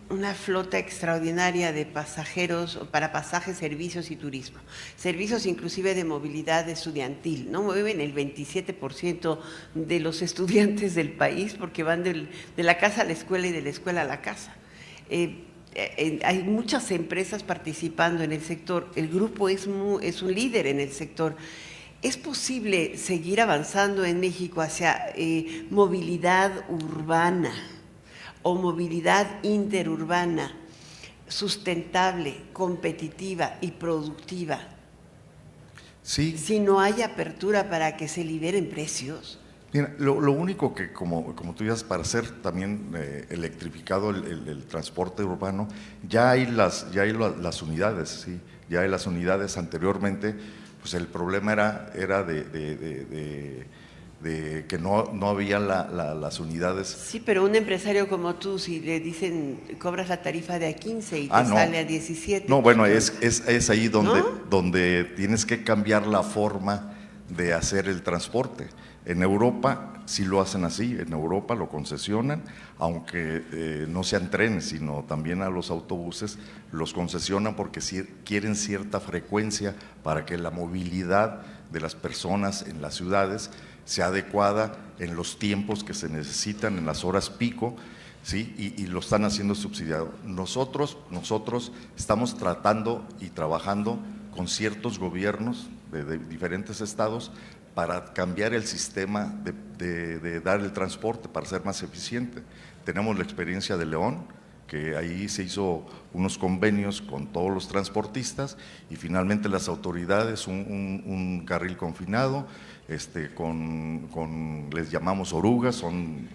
una flota extraordinaria de pasajeros para pasajes, servicios y turismo. Servicios inclusive de movilidad estudiantil, ¿no? Mueven el 27% de los estudiantes del país, porque van de la casa a la escuela y de la escuela a la casa. Hay muchas empresas participando en el sector. El grupo es un líder en el sector. ¿Es posible seguir avanzando en México hacia movilidad urbana o movilidad interurbana, sustentable, competitiva y productiva? Sí. Si no hay apertura para que se liberen precios. Mira, lo único que, como tú dices, para ser también electrificado el transporte urbano, ya hay las unidades, ¿sí? Ya hay las unidades. Anteriormente, pues el problema era de que no había las unidades. Sí, pero un empresario como tú, si le dicen cobras la tarifa de a 15 y te sale a 17. No, bueno, es ahí donde tienes que cambiar la forma de hacer el transporte. En Europa sí lo hacen así, en Europa lo concesionan, aunque no sean trenes, sino también a los autobuses los concesionan porque quieren cierta frecuencia para que la movilidad de las personas en las ciudades sea adecuada en los tiempos que se necesitan, en las horas pico, ¿sí? Y lo están haciendo subsidiado. Nosotros estamos tratando y trabajando con ciertos gobiernos de diferentes estados para cambiar el sistema de dar el transporte, para ser más eficiente. Tenemos la experiencia de León, que ahí se hizo unos convenios con todos los transportistas y finalmente las autoridades, un carril confinado, les llamamos orugas, son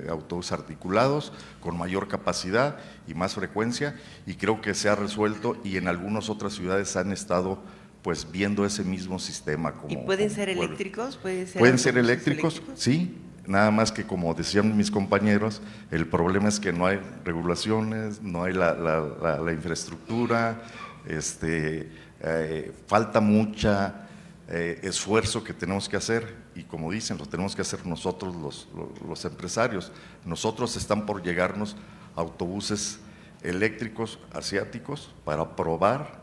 autobuses articulados con mayor capacidad y más frecuencia, y creo que se ha resuelto y en algunas otras ciudades han estado pues viendo ese mismo sistema. ¿Y pueden ser eléctricos? ¿Pueden ser eléctricos? Sí, nada más que como decían mis compañeros, el problema es que no hay regulaciones, no hay la infraestructura, falta mucha esfuerzo que tenemos que hacer, y como dicen, lo tenemos que hacer nosotros los empresarios. Nosotros están por llegarnos autobuses eléctricos asiáticos para probar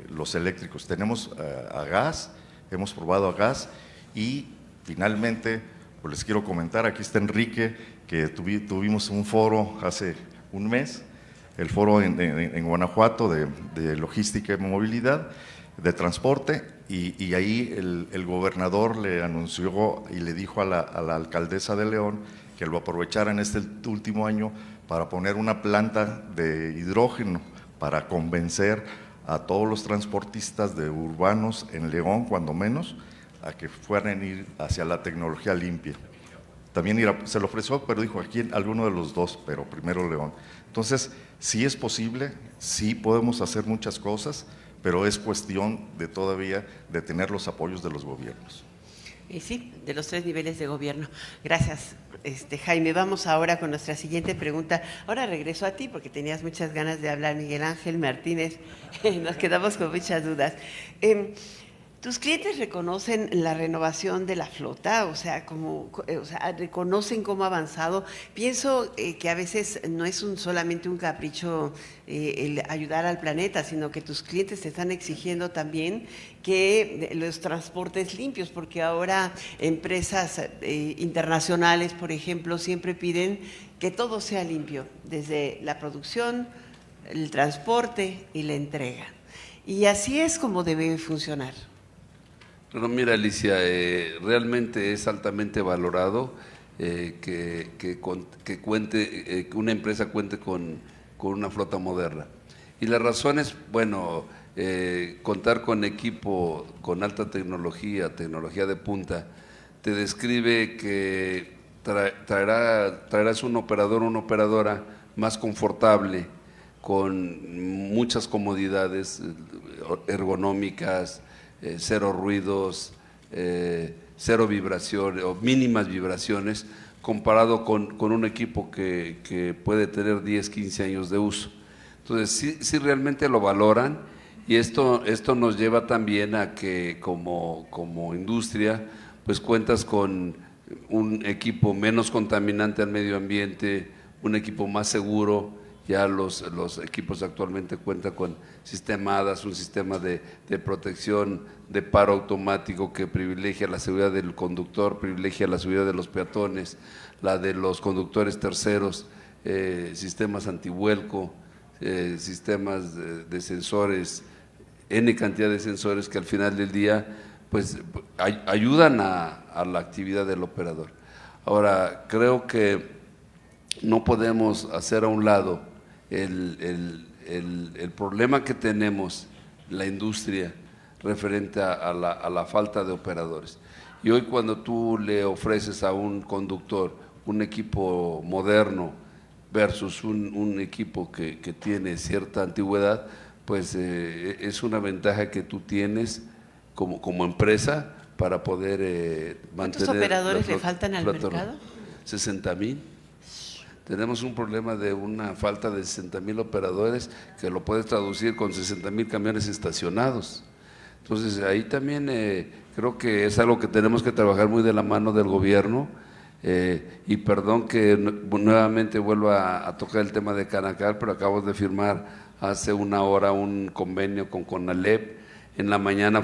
los eléctricos. Tenemos a gas, hemos probado a gas, y finalmente pues les quiero comentar, aquí está Enrique, que tuvimos un foro hace un mes, el foro en Guanajuato de logística y movilidad, de transporte, y ahí el gobernador le anunció y le dijo a la alcaldesa de León que lo aprovechara en este último año para poner una planta de hidrógeno para convencer a todos los transportistas de urbanos en León, cuando menos, a que fueran a ir hacia la tecnología limpia. También se lo ofreció, pero dijo aquí alguno de los dos, pero primero León. Entonces, sí es posible, sí podemos hacer muchas cosas, pero es cuestión de todavía de tener los apoyos de los gobiernos. Y sí, de los 3 niveles de gobierno. Gracias, Jaime. Vamos ahora con nuestra siguiente pregunta. Ahora regreso a ti porque tenías muchas ganas de hablar, Miguel Ángel Martínez. Nos quedamos con muchas dudas. ¿Tus clientes reconocen la renovación de la flota? O sea, ¿reconocen cómo ha avanzado? Pienso que a veces no es solamente un capricho el ayudar al planeta, sino que tus clientes te están exigiendo también que los transportes limpios, porque ahora empresas internacionales, por ejemplo, siempre piden que todo sea limpio, desde la producción, el transporte y la entrega. Y así es como debe funcionar. Pero mira, Alicia, realmente es altamente valorado que una empresa cuente con una flota moderna. Y la razón es, bueno, contar con equipo con alta tecnología de punta, te describe que traerás un operador o una operadora más confortable, con muchas comodidades ergonómicas, cero ruidos, cero vibraciones o mínimas vibraciones, comparado con un equipo que puede tener 10, 15 años de uso. Entonces, sí realmente lo valoran, y esto nos lleva también a que como industria, pues cuentas con un equipo menos contaminante al medio ambiente, un equipo más seguro. Ya los equipos actualmente cuentan con sistema ADAS, un sistema de protección de paro automático que privilegia la seguridad del conductor, privilegia la seguridad de los peatones, la de los conductores terceros, sistemas antivuelco, sistemas de sensores, N cantidad de sensores que al final del día pues ayudan a la actividad del operador. Ahora, creo que no podemos hacer a un lado el problema que tenemos la industria referente a la falta de operadores. Y hoy, cuando tú le ofreces a un conductor un equipo moderno versus un equipo que tiene cierta antigüedad, pues es una ventaja que tú tienes como empresa para poder mantener. ¿Cuántos operadores le faltan al mercado? 60,000. Tenemos un problema de una falta de 60,000 operadores, que lo puedes traducir con 60,000 camiones estacionados. Entonces, ahí también creo que es algo que tenemos que trabajar muy de la mano del gobierno. Y perdón que nuevamente vuelva a tocar el tema de Canacar, pero acabo de firmar hace una hora un convenio con CONALEP. En la mañana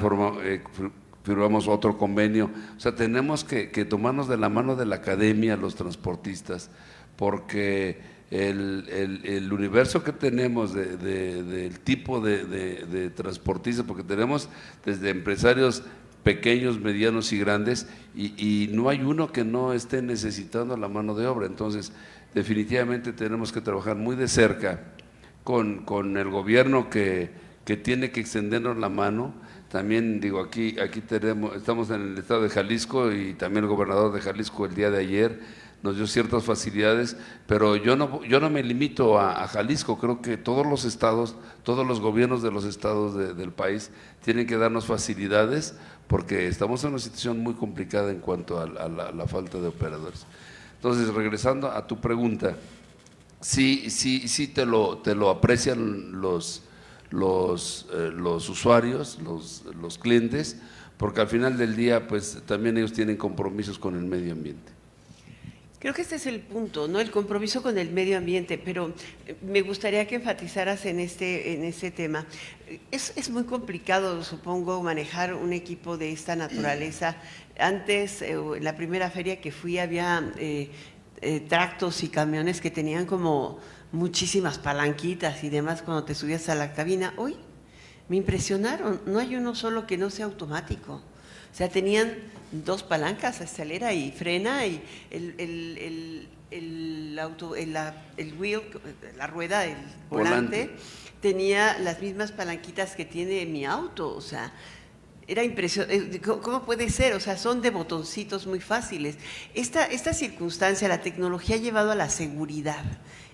firmamos otro convenio. O sea, tenemos que tomarnos de la mano de la academia, los transportistas, porque el universo que tenemos del tipo de transportistas, porque tenemos desde empresarios pequeños, medianos y grandes, y no hay uno que no esté necesitando la mano de obra. Entonces, definitivamente tenemos que trabajar muy de cerca con el gobierno que tiene que extendernos la mano. También digo, aquí estamos en el estado de Jalisco, y también el gobernador de Jalisco el día de ayer nos dio ciertas facilidades, pero yo no me limito a Jalisco. Creo que todos los estados, todos los gobiernos de los estados del país tienen que darnos facilidades, porque estamos en una situación muy complicada en cuanto a la falta de operadores. Entonces, regresando a tu pregunta, sí te lo aprecian los usuarios, los clientes, porque al final del día pues también ellos tienen compromisos con el medio ambiente. Creo que este es el punto, ¿no? El compromiso con el medio ambiente, pero me gustaría que enfatizaras en este tema. Es muy complicado, supongo, manejar un equipo de esta naturaleza. Antes, en la primera feria que fui, había tractos y camiones que tenían como muchísimas palanquitas y demás cuando te subías a la cabina. Hoy me impresionaron, no hay uno solo que no sea automático. O sea, tenían 2 palancas, acelera y frena, y el wheel, la rueda, el volante, tenía las mismas palanquitas que tiene mi auto. O sea, era impresionante. ¿Cómo puede ser? O sea, son de botoncitos muy fáciles. Esta circunstancia, la tecnología ha llevado a la seguridad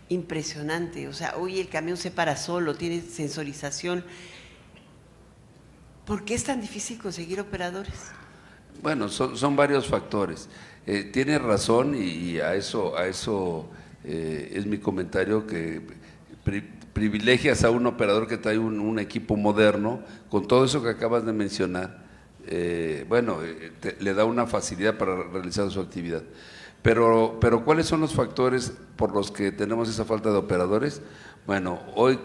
impresionante. O sea, hoy el camión se para solo, tiene sensorización. ¿Por qué es tan difícil conseguir operadores? Bueno, son varios factores. Tienes razón, y a eso es mi comentario, que privilegias a un operador que trae un equipo moderno, con todo eso que acabas de mencionar. Le da una facilidad para realizar su actividad. Pero ¿cuáles son los factores por los que tenemos esa falta de operadores? Bueno, hoy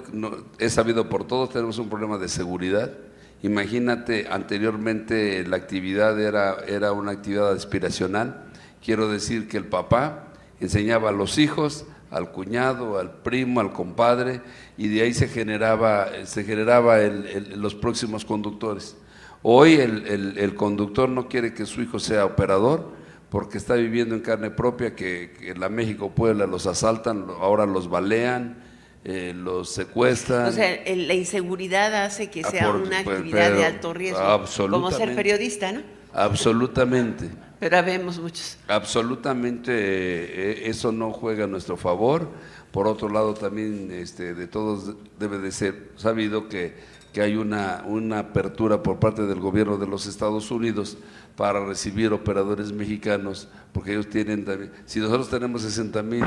es sabido por todos, tenemos un problema de seguridad. Imagínate, anteriormente la actividad era una actividad aspiracional. Quiero decir que el papá enseñaba a los hijos, al cuñado, al primo, al compadre, y de ahí se generaba los próximos conductores. Hoy el conductor no quiere que su hijo sea operador, porque está viviendo en carne propia que en la México-Puebla los asaltan, ahora los balean, los secuestran. O sea, la inseguridad hace que sea una actividad de alto riesgo, como ser periodista, ¿no? Absolutamente. Pero habemos muchos. Absolutamente, eso no juega a nuestro favor. Por otro lado, también de todos debe de ser sabido que hay una apertura por parte del gobierno de los Estados Unidos para recibir operadores mexicanos, porque ellos tienen también, si nosotros tenemos 60,000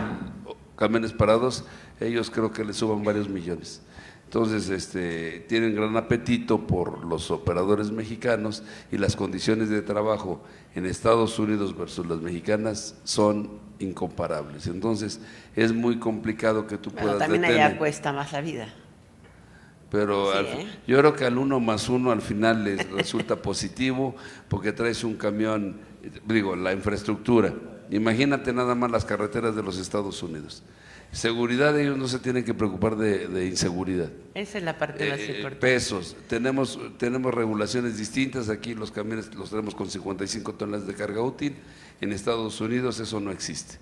camiones parados, ellos creo que le suban varios millones. Entonces, tienen gran apetito por los operadores mexicanos, y las condiciones de trabajo en Estados Unidos versus las mexicanas son incomparables. Entonces, es muy complicado que tú puedas también detener. allá cuesta más la vida. Pero Sí, yo creo que al 1 más 1 al final les resulta positivo, porque traes un camión, la infraestructura. Imagínate nada más las carreteras de los Estados Unidos. Seguridad, ellos no se tienen que preocupar de inseguridad. Esa es la parte más importante. Pesos, tenemos regulaciones distintas. Aquí los camiones los tenemos con 55 toneladas de carga útil. En Estados Unidos eso no existe.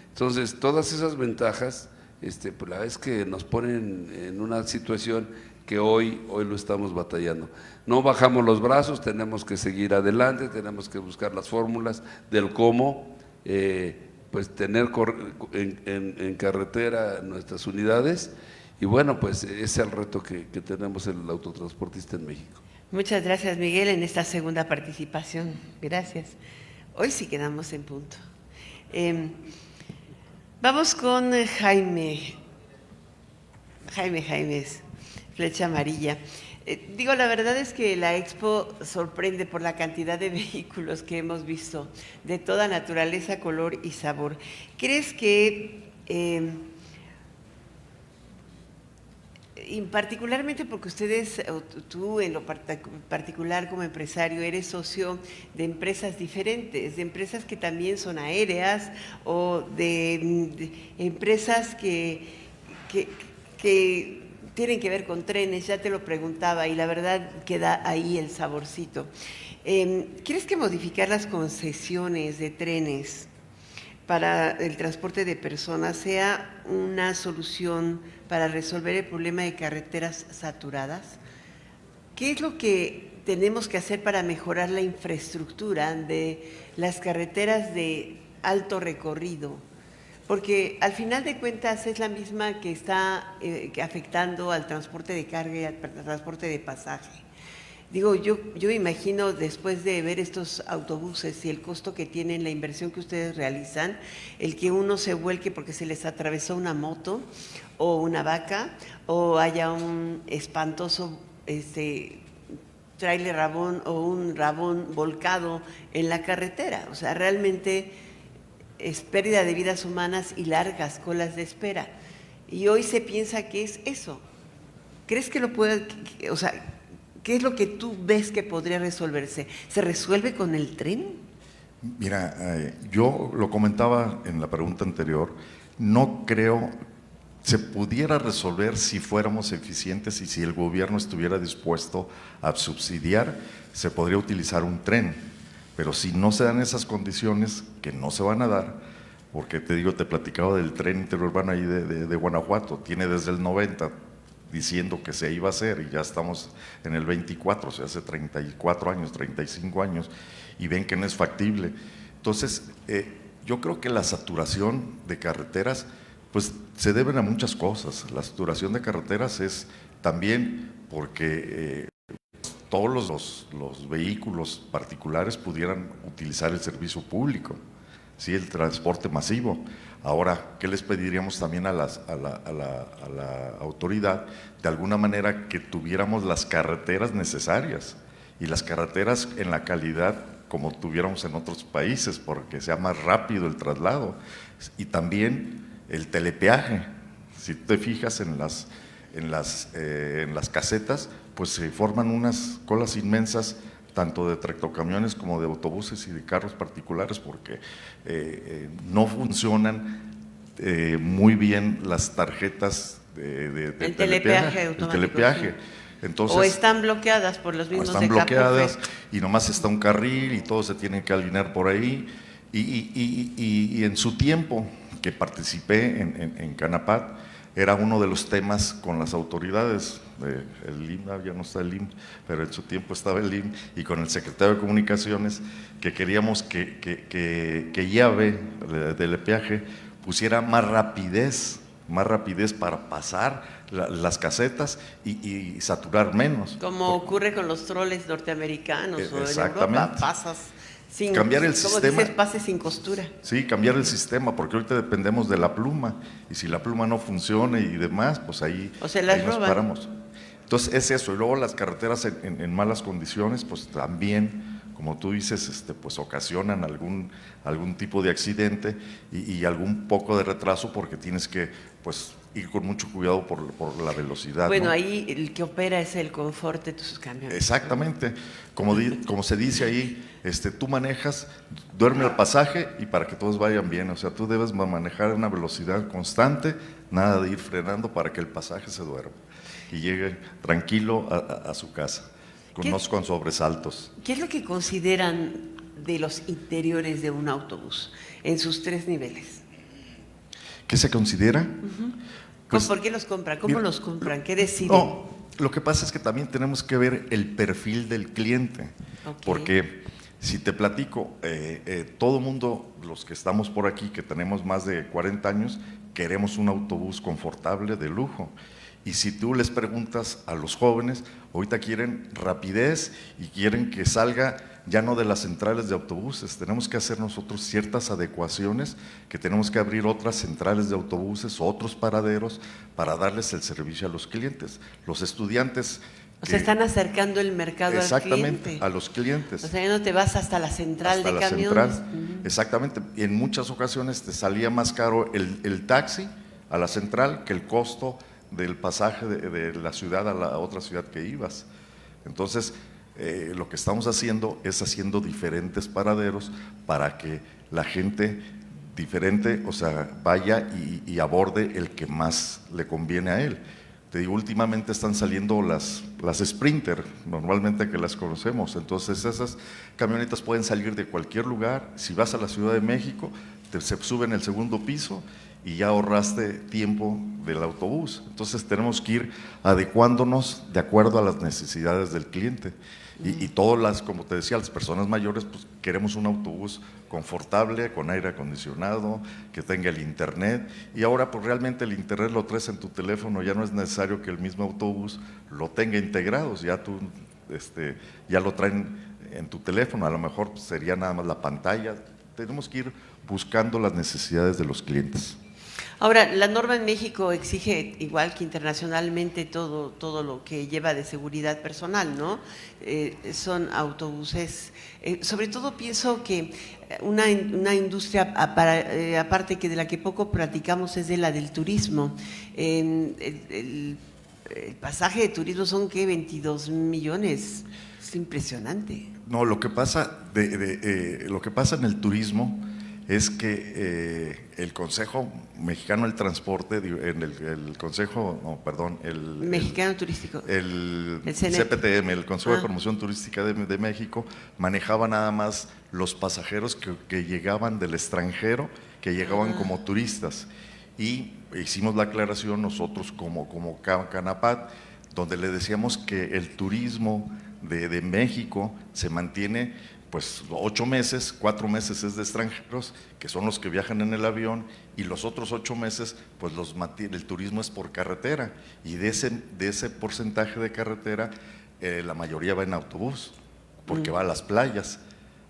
Entonces, todas esas ventajas, pues la verdad es que nos ponen en una situación que hoy lo estamos batallando. No bajamos los brazos, tenemos que seguir adelante, tenemos que buscar las fórmulas del cómo, pues tener en carretera nuestras unidades, y bueno, pues ese es el reto que tenemos el autotransportista en México. Muchas gracias, Miguel, en esta segunda participación. Gracias. Hoy sí quedamos en punto. Vamos con Jaime, Flecha Amarilla. Digo, la verdad es que la Expo sorprende por la cantidad de vehículos que hemos visto, de toda naturaleza, color y sabor. ¿Crees que, y particularmente porque ustedes, o tú en lo particular como empresario, eres socio de empresas diferentes, de empresas que también son aéreas o de empresas que tienen que ver con trenes? Ya te lo preguntaba y la verdad queda ahí el saborcito. ¿Crees que modificar las concesiones de trenes para el transporte de personas sea una solución para resolver el problema de carreteras saturadas? ¿Qué es lo que tenemos que hacer para mejorar la infraestructura de las carreteras de alto recorrido? Porque al final de cuentas es la misma que está afectando al transporte de carga y al transporte de pasaje. Digo, yo imagino después de ver estos autobuses y el costo que tienen, la inversión que ustedes realizan, el que uno se vuelque porque se les atravesó una moto o una vaca o haya un espantoso tráiler rabón o un rabón volcado en la carretera. O sea, realmente es pérdida de vidas humanas y largas colas de espera. Y hoy se piensa que es eso. ¿Crees que lo puede, o sea, qué es lo que tú ves que podría resolverse? ¿Se resuelve con el tren? Mira, yo lo comentaba en la pregunta anterior, no creo se pudiera resolver si fuéramos eficientes y si el gobierno estuviera dispuesto a subsidiar, se podría utilizar un tren. Pero si no se dan esas condiciones, que no se van a dar, porque te digo, te platicaba del tren interurbano ahí de Guanajuato, tiene desde el 90 diciendo que se iba a hacer y ya estamos en el 24, o sea, hace 34 años, 35 años, y ven que no es factible. Entonces, yo creo que la saturación de carreteras, pues se deben a muchas cosas. La saturación de carreteras es también porque todos los vehículos particulares pudieran utilizar el servicio público, ¿sí? El transporte masivo. Ahora, ¿qué les pediríamos también a la autoridad? De alguna manera que tuviéramos las carreteras necesarias y las carreteras en la calidad como tuviéramos en otros países, porque sea más rápido el traslado. Y también el telepeaje. Si te fijas en las casetas, pues se forman unas colas inmensas, tanto de tractocamiones como de autobuses y de carros particulares, porque no funcionan muy bien las tarjetas de telepeaje automático, el telepeaje. Sí. Entonces, o están bloqueadas por los mismos están de bloqueadas Capufe. y nomás está un carril y todos se tienen que alinear por ahí. Y en su tiempo que participé en Canapat, era uno de los temas con las autoridades, el IM, ya no está el IM, pero en su tiempo estaba el IM, y con el secretario de Comunicaciones, que queríamos que llave de telepeaje pusiera más rapidez para pasar las casetas y saturar menos. Como ocurre con los troles norteamericanos o en Exactamente. Europa, pasas sin, Cambiar el como sistema. dices, pase sin costura. Sí, cambiar el sistema, porque ahorita dependemos de la pluma, y si la pluma no funciona y demás, pues ahí, O se las ahí nos roban. paramos. Entonces es eso, y luego las carreteras en malas condiciones, pues también, como tú dices, pues ocasionan algún tipo de accidente y algún poco de retraso, porque tienes que pues ir con mucho cuidado por la velocidad. Bueno, ¿no? ahí el que opera es el confort de tus camiones. Exactamente, como se dice ahí, tú manejas, duerme al pasaje y para que todos vayan bien, o sea, tú debes manejar a una velocidad constante, nada de ir frenando para que el pasaje se duerma y llegue tranquilo a su casa, con sobresaltos. ¿Qué es lo que consideran de los interiores de un autobús en sus 3 niveles? ¿Qué se considera? Pues, ¿Por qué los compran? ¿Cómo mira, los compran? ¿Qué deciden? No, lo que pasa es que también tenemos que ver el perfil del cliente, porque si te platico, todo mundo, los que estamos por aquí, que tenemos más de 40 años, queremos un autobús confortable, de lujo. Y si tú les preguntas a los jóvenes, ahorita quieren rapidez y quieren que salga ya no de las centrales de autobuses. Tenemos que hacer nosotros ciertas adecuaciones, que tenemos que abrir otras centrales de autobuses, otros paraderos, para darles el servicio a los clientes. Los estudiantes O sea, están acercando el mercado al exactamente, cliente. a los clientes. O sea, ya no te vas hasta la central Hasta de la camiones. central, exactamente. Y en muchas ocasiones te salía más caro el taxi a la central que el costo del pasaje de la ciudad a la otra ciudad que ibas. Entonces, lo que estamos haciendo es haciendo diferentes paraderos para que la gente diferente, o sea, vaya y aborde el que más le conviene a él. Te digo, últimamente están saliendo las Sprinter, normalmente que las conocemos, entonces esas camionetas pueden salir de cualquier lugar. Si vas a la Ciudad de México, se suben el segundo piso y ya ahorraste tiempo del autobús. Entonces tenemos que ir adecuándonos de acuerdo a las necesidades del cliente. Y todas las, como te decía, las personas mayores, pues queremos un autobús confortable, con aire acondicionado, que tenga el internet. Y ahora pues realmente el internet lo traes en tu teléfono, ya no es necesario que el mismo autobús lo tenga integrado, ya tú ya lo traen en tu teléfono, a lo mejor pues, sería nada más la pantalla. Tenemos que ir buscando las necesidades de los clientes. Ahora, la norma en México exige, igual que internacionalmente, todo lo que lleva de seguridad personal, ¿no? Son autobuses. Sobre todo pienso que una industria, aparte que de la que poco platicamos, es de la del turismo. El pasaje de turismo son, ¿qué? 22 millones. Es impresionante. No, lo que pasa, lo que pasa en el turismo es que el Consejo Mexicano del Transporte, el Consejo, no, perdón, el Mexicano Turístico. El CNT. CPTM, el Consejo de Promoción Turística de México, manejaba nada más los pasajeros que llegaban del extranjero, que llegaban como turistas. Y hicimos la aclaración nosotros como Canapat, donde le decíamos que el turismo de México se mantiene pues 8 meses, 4 meses es de extranjeros, que son los que viajan en el avión, y los otros 8 meses, pues el turismo es por carretera, y de ese porcentaje de carretera, la mayoría va en autobús, porque va a las playas,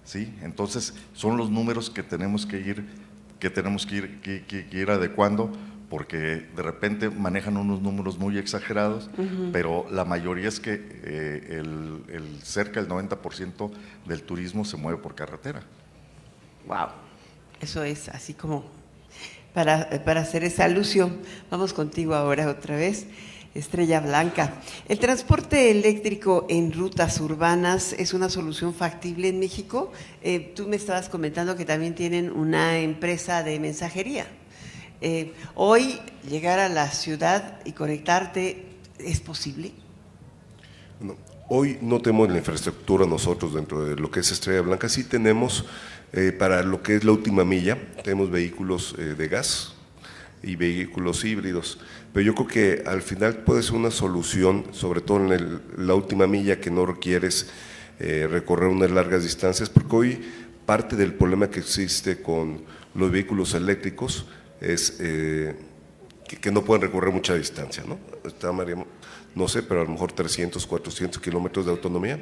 ¿sí? Entonces, son los números que tenemos que ir adecuando, porque de repente manejan unos números muy exagerados, pero la mayoría es que cerca del 90% del turismo se mueve por carretera. Wow, eso es así como para hacer esa alusión. Vamos contigo ahora otra vez, Estrella Blanca. ¿El transporte eléctrico en rutas urbanas es una solución factible en México? Tú me estabas comentando que también tienen una empresa de mensajería. Hoy llegar a la ciudad y conectarte, ¿es posible? No, hoy no tenemos la infraestructura nosotros dentro de lo que es Estrella Blanca. Sí tenemos para lo que es la última milla, tenemos vehículos de gas y vehículos híbridos, pero yo creo que al final puede ser una solución, sobre todo en la última milla, que no requieres recorrer unas largas distancias, porque hoy parte del problema que existe con los vehículos eléctricos es que no pueden recorrer mucha distancia, ¿no? No sé, pero a lo mejor 300, 400 kilómetros de autonomía,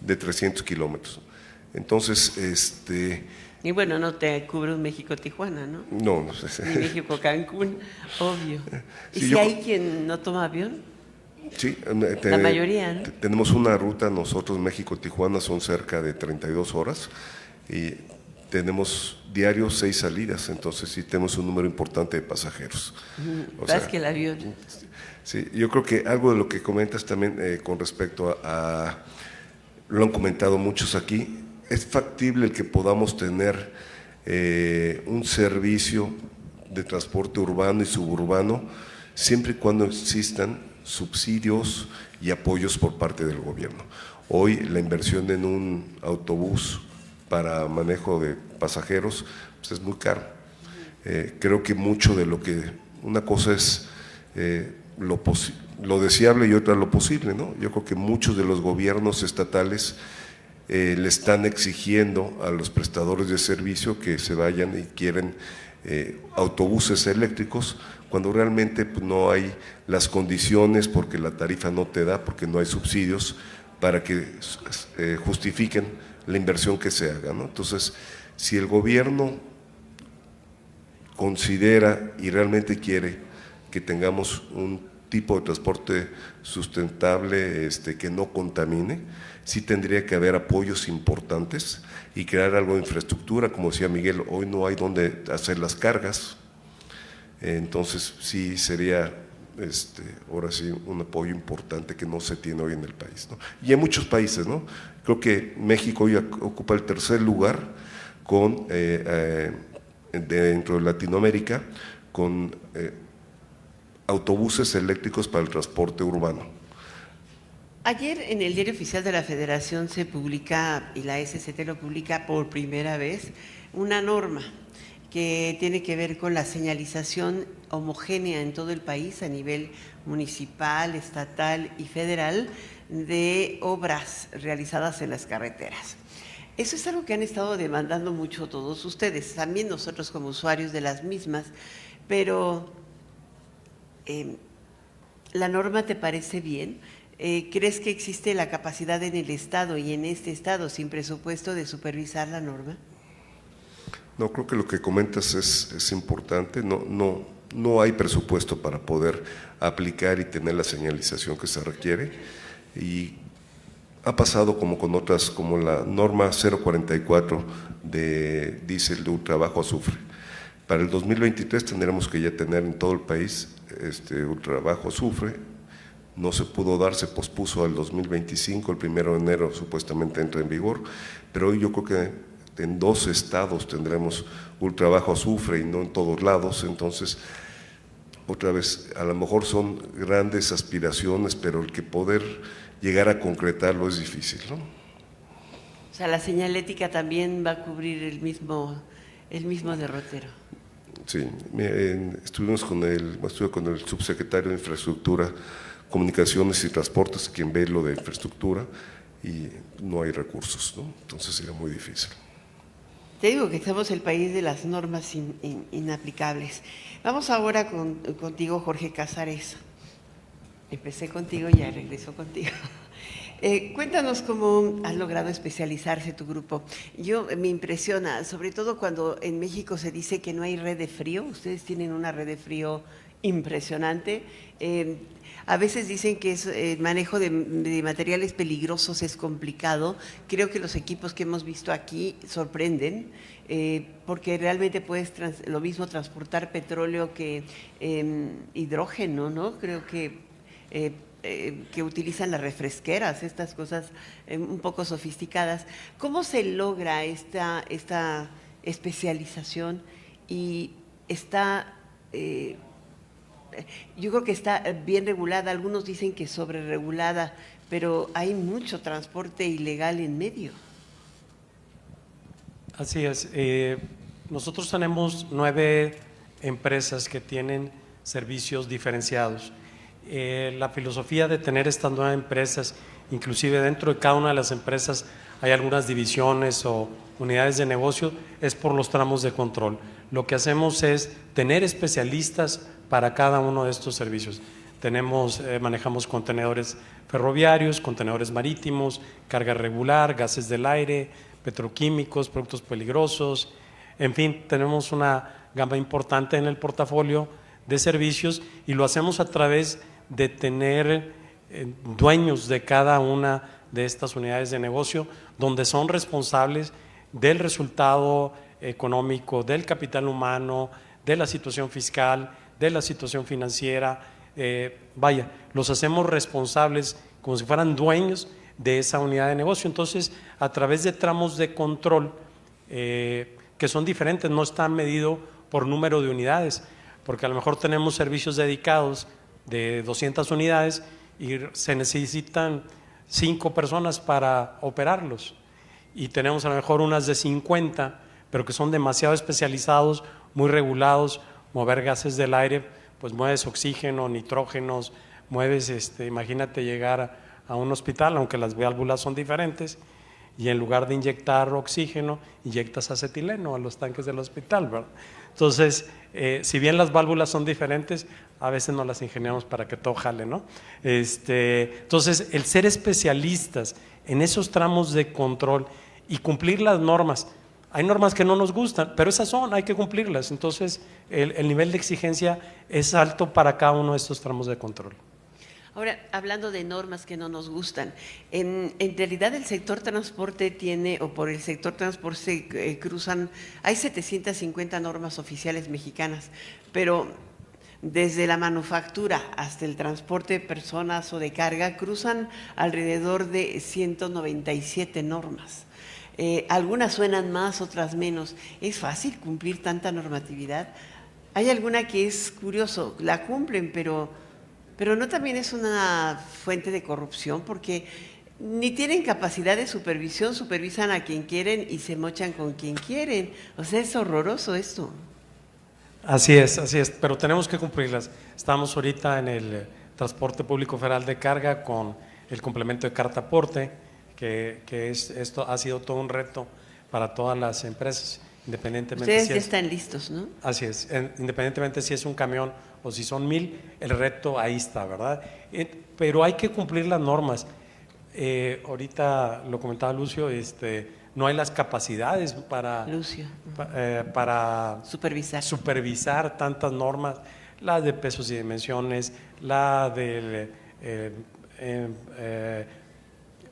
de 300 kilómetros. Entonces, Y bueno, no te cubre un México-Tijuana, ¿no? no sé. Ni México-Cancún, obvio. ¿Y Sí, si hay quien no toma avión? Sí, La mayoría, ¿no? Tenemos una ruta, nosotros México-Tijuana son cerca de 32 horas y tenemos diario 6 salidas, entonces sí tenemos un número importante de pasajeros. Más que el avión. Sí, yo creo que algo de lo que comentas también con respecto lo han comentado muchos aquí, es factible el que podamos tener un servicio de transporte urbano y suburbano siempre y cuando existan subsidios y apoyos por parte del gobierno. Hoy la inversión en un autobús para manejo de pasajeros pues es muy caro. Creo que mucho de lo que, una cosa es lo deseable y otra lo posible, ¿no? Yo creo que muchos de los gobiernos estatales le están exigiendo a los prestadores de servicio que se vayan y quieren autobuses eléctricos, cuando realmente pues, no hay las condiciones, porque la tarifa no te da, porque no hay subsidios para que justifiquen la inversión que se haga, ¿no? Entonces, si el gobierno considera y realmente quiere que tengamos un tipo de transporte sustentable que no contamine. Sí tendría que haber apoyos importantes y crear algo de infraestructura, como decía Miguel, hoy no hay donde hacer las cargas, entonces sí sería ahora sí un apoyo importante que no se tiene hoy en el país, ¿no? Y en muchos países, ¿no? Creo que México hoy ocupa el tercer lugar dentro de Latinoamérica con autobuses eléctricos para el transporte urbano. Ayer en el Diario Oficial de la Federación se publica, y la SCT lo publica por primera vez, una norma que tiene que ver con la señalización homogénea en todo el país a nivel municipal, estatal y federal de obras realizadas en las carreteras. Eso es algo que han estado demandando mucho todos ustedes, también nosotros como usuarios de las mismas, pero ¿la norma te parece bien? ¿Crees que existe la capacidad en el Estado y en este Estado sin presupuesto de supervisar la norma? No, creo que lo que comentas es importante. No hay presupuesto para poder aplicar y tener la señalización que se requiere. Y ha pasado como con otras, como la norma 044 de diésel de ultrabajo azufre. Para el 2023 tendremos que ya tener en todo el país ultrabajo azufre. No se pudo dar, se pospuso al 2025, el 1 de enero supuestamente entra en vigor, pero hoy yo creo que en 2 estados tendremos ultrabajo azufre y no en todos lados. Entonces, otra vez, a lo mejor son grandes aspiraciones, pero el que poder llegar a concretarlo es difícil, ¿no? O sea, la señalética también va a cubrir el mismo derrotero. Sí, estuve con el subsecretario de Infraestructura, Comunicaciones y Transportes, quien ve lo de infraestructura, y no hay recursos, ¿no? Entonces sería muy difícil. Te digo que somos el país de las normas inaplicables. Vamos ahora contigo, Jorge Casares. Empecé contigo y ya regreso contigo. Cuéntanos cómo has logrado especializarse tu grupo. Me impresiona, sobre todo cuando en México se dice que no hay red de frío. Ustedes tienen una red de frío impresionante. A veces dicen que el manejo de materiales peligrosos es complicado. Creo que los equipos que hemos visto aquí sorprenden, porque realmente puedes lo mismo transportar petróleo que hidrógeno, ¿no? Creo que utilizan las refresqueras, estas cosas un poco sofisticadas. ¿Cómo se logra esta especialización y yo creo que está bien regulada? Algunos dicen que sobreregulada, pero hay mucho transporte ilegal en medio. Así es. Nosotros tenemos 9 empresas que tienen servicios diferenciados. La filosofía de tener estas 9 empresas, inclusive dentro de cada una de las empresas hay algunas divisiones o unidades de negocio, es por los tramos de control. Lo que hacemos es tener especialistas para cada uno de estos servicios. Manejamos contenedores ferroviarios, contenedores marítimos, carga regular, gases del aire, petroquímicos, productos peligrosos, en fin, tenemos una gama importante en el portafolio de servicios y lo hacemos a través de tener dueños de cada una de estas unidades de negocio, donde son responsables del resultado económico, del capital humano, de la situación fiscal, de la situación financiera. Los hacemos responsables como si fueran dueños de esa unidad de negocio. Entonces, a través de tramos de control que son diferentes, no están medidos por número de unidades, porque a lo mejor tenemos servicios dedicados de 200 unidades y se necesitan 5 personas para operarlos, y tenemos a lo mejor unas de 50, pero que son demasiado especializados, muy regulados. Mover gases del aire, pues mueves oxígeno, nitrógenos, mueves, imagínate llegar a un hospital, aunque las válvulas son diferentes, y en lugar de inyectar oxígeno, inyectas acetileno a los tanques del hospital, ¿verdad? Entonces, si bien las válvulas son diferentes, a veces no las ingeniamos para que todo jale, ¿no? Entonces, el ser especialistas en esos tramos de control y cumplir las normas. Hay normas que no nos gustan, pero esas son, hay que cumplirlas. Entonces, el nivel de exigencia es alto para cada uno de estos tramos de control. Ahora, hablando de normas que no nos gustan, en realidad el sector transporte tiene, o por el sector transporte cruzan, hay 750 normas oficiales mexicanas, pero desde la manufactura hasta el transporte de personas o de carga cruzan alrededor de 197 normas. Algunas suenan más, otras menos. ¿Es fácil cumplir tanta normatividad? Hay alguna que es curioso, la cumplen, pero no también es una fuente de corrupción, porque ni tienen capacidad de supervisión, supervisan a quien quieren y se mochan con quien quieren. O sea, es horroroso esto. Así es, pero tenemos que cumplirlas. Estamos ahorita en el transporte público federal de carga con el complemento de carta aporte, esto ha sido todo un reto para todas las empresas, independientemente. Ustedes ya están listos, ¿no? Así es, independientemente si es un camión o si son 1000, el reto ahí está, ¿verdad? Pero hay que cumplir las normas. Ahorita lo comentaba Lucio, no hay las capacidades para supervisar tantas normas, las de pesos y dimensiones, la de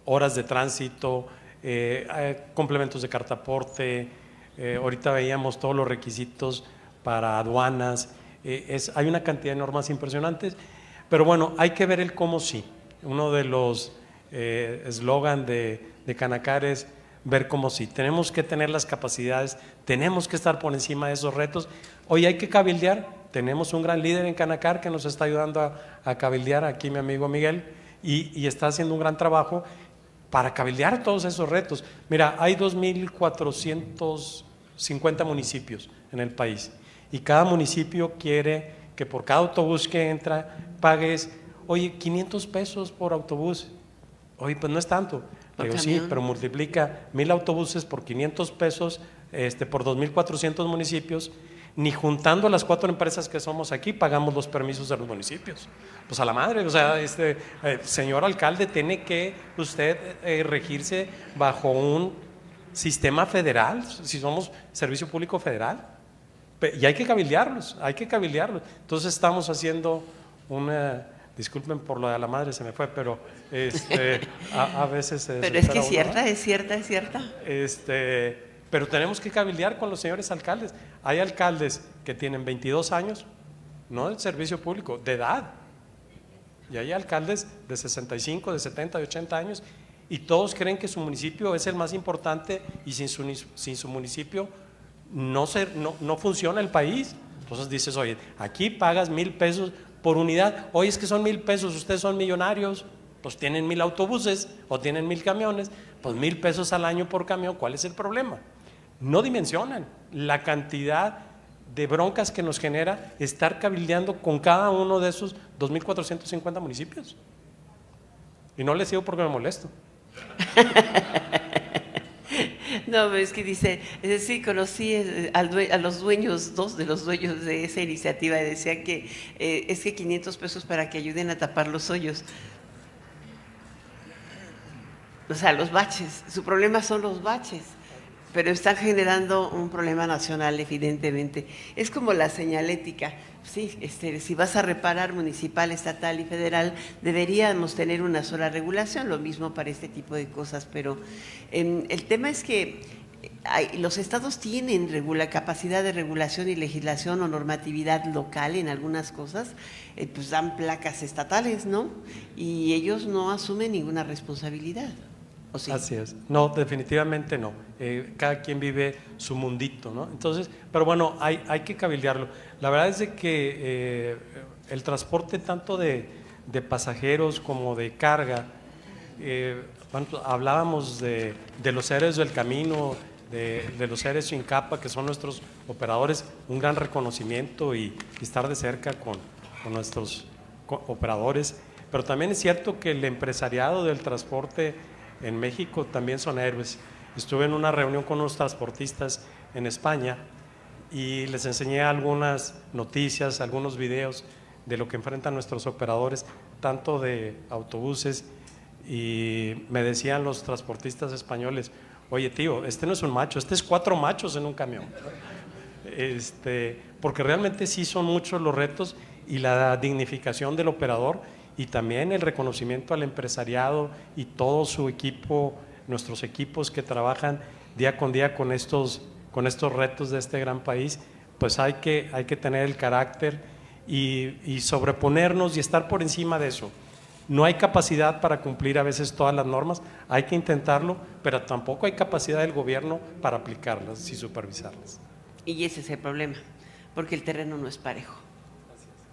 horas de tránsito, complementos de carta aporte. Ahorita veíamos todos los requisitos para aduanas. Hay una cantidad de normas impresionantes, pero bueno, hay que ver el cómo sí. Uno de los eslogan de Canacar es ver cómo sí. Tenemos que tener las capacidades, tenemos que estar por encima de esos retos. Hoy hay que cabildear. Tenemos un gran líder en Canacar que nos está ayudando a cabildear, aquí mi amigo Miguel, y está haciendo un gran trabajo para cabildear todos esos retos. Mira, hay 2,450 municipios en el país y cada municipio quiere que por cada autobús que entra pagues, oye, 500 pesos por autobús. Oye, pues no es tanto. Digo, sí, pero multiplica 1000 autobuses por 500 pesos, por 2,400 municipios. Ni juntando las 4 empresas que somos aquí pagamos los permisos de los municipios. Pues a la madre, o sea, señor alcalde, tiene que usted regirse bajo un sistema federal, si somos servicio público federal, y hay que cabildearlos. Entonces estamos haciendo disculpen por lo de a la madre, se me fue, pero a veces pero es que es cierta. Pero tenemos que cabildear con los señores alcaldes. Hay alcaldes que tienen 22 años, no del servicio público, de edad. Y hay alcaldes de 65, de 70, de 80 años, y todos creen que su municipio es el más importante y sin su municipio no funciona el país. Entonces dices, oye, aquí pagas 1000 pesos por unidad. Oye, es que son 1000 pesos, ustedes son millonarios, pues tienen 1000 autobuses o tienen 1000 camiones, pues 1000 pesos al año por camión, ¿cuál es el problema? No dimensionan la cantidad de broncas que nos genera estar cabildeando con cada uno de esos 2,450 municipios. Y no les digo porque me molesto. No, es que dice, sí, conocí a los dueños, 2 de los dueños de esa iniciativa, y decían que es que 500 pesos para que ayuden a tapar los hoyos. O sea, los baches, su problema son los baches, pero están generando un problema nacional, evidentemente. Es como la señalética. Sí, si vas a reparar municipal, estatal y federal, deberíamos tener una sola regulación, lo mismo para este tipo de cosas, pero el tema es que los estados tienen capacidad de regulación y legislación o normatividad local en algunas cosas, pues dan placas estatales, ¿no? Y ellos no asumen ninguna responsabilidad. ¿O sí? Así es. No, definitivamente no. Cada quien vive su mundito, ¿no? Entonces, pero bueno, hay que cabildearlo. La verdad es de que el transporte tanto de pasajeros como de carga, hablábamos de los héroes del camino, de los héroes sin capa, que son nuestros operadores, un gran reconocimiento y estar de cerca con nuestros operadores. Pero también es cierto que el empresariado del transporte en México también son héroes. Estuve en una reunión con unos transportistas en España y les enseñé algunas noticias, algunos videos de lo que enfrentan nuestros operadores, tanto de autobuses, y me decían los transportistas españoles, oye tío, este no es un macho, este es 4 machos en un camión. Porque realmente sí son muchos los retos y la dignificación del operador y también el reconocimiento al empresariado y todo su equipo, nuestros equipos que trabajan día con día con estos retos de este gran país, pues hay que tener el carácter y sobreponernos y estar por encima de eso. No hay capacidad para cumplir a veces todas las normas, hay que intentarlo, pero tampoco hay capacidad del gobierno para aplicarlas y supervisarlas. Y ese es el problema, porque el terreno no es parejo,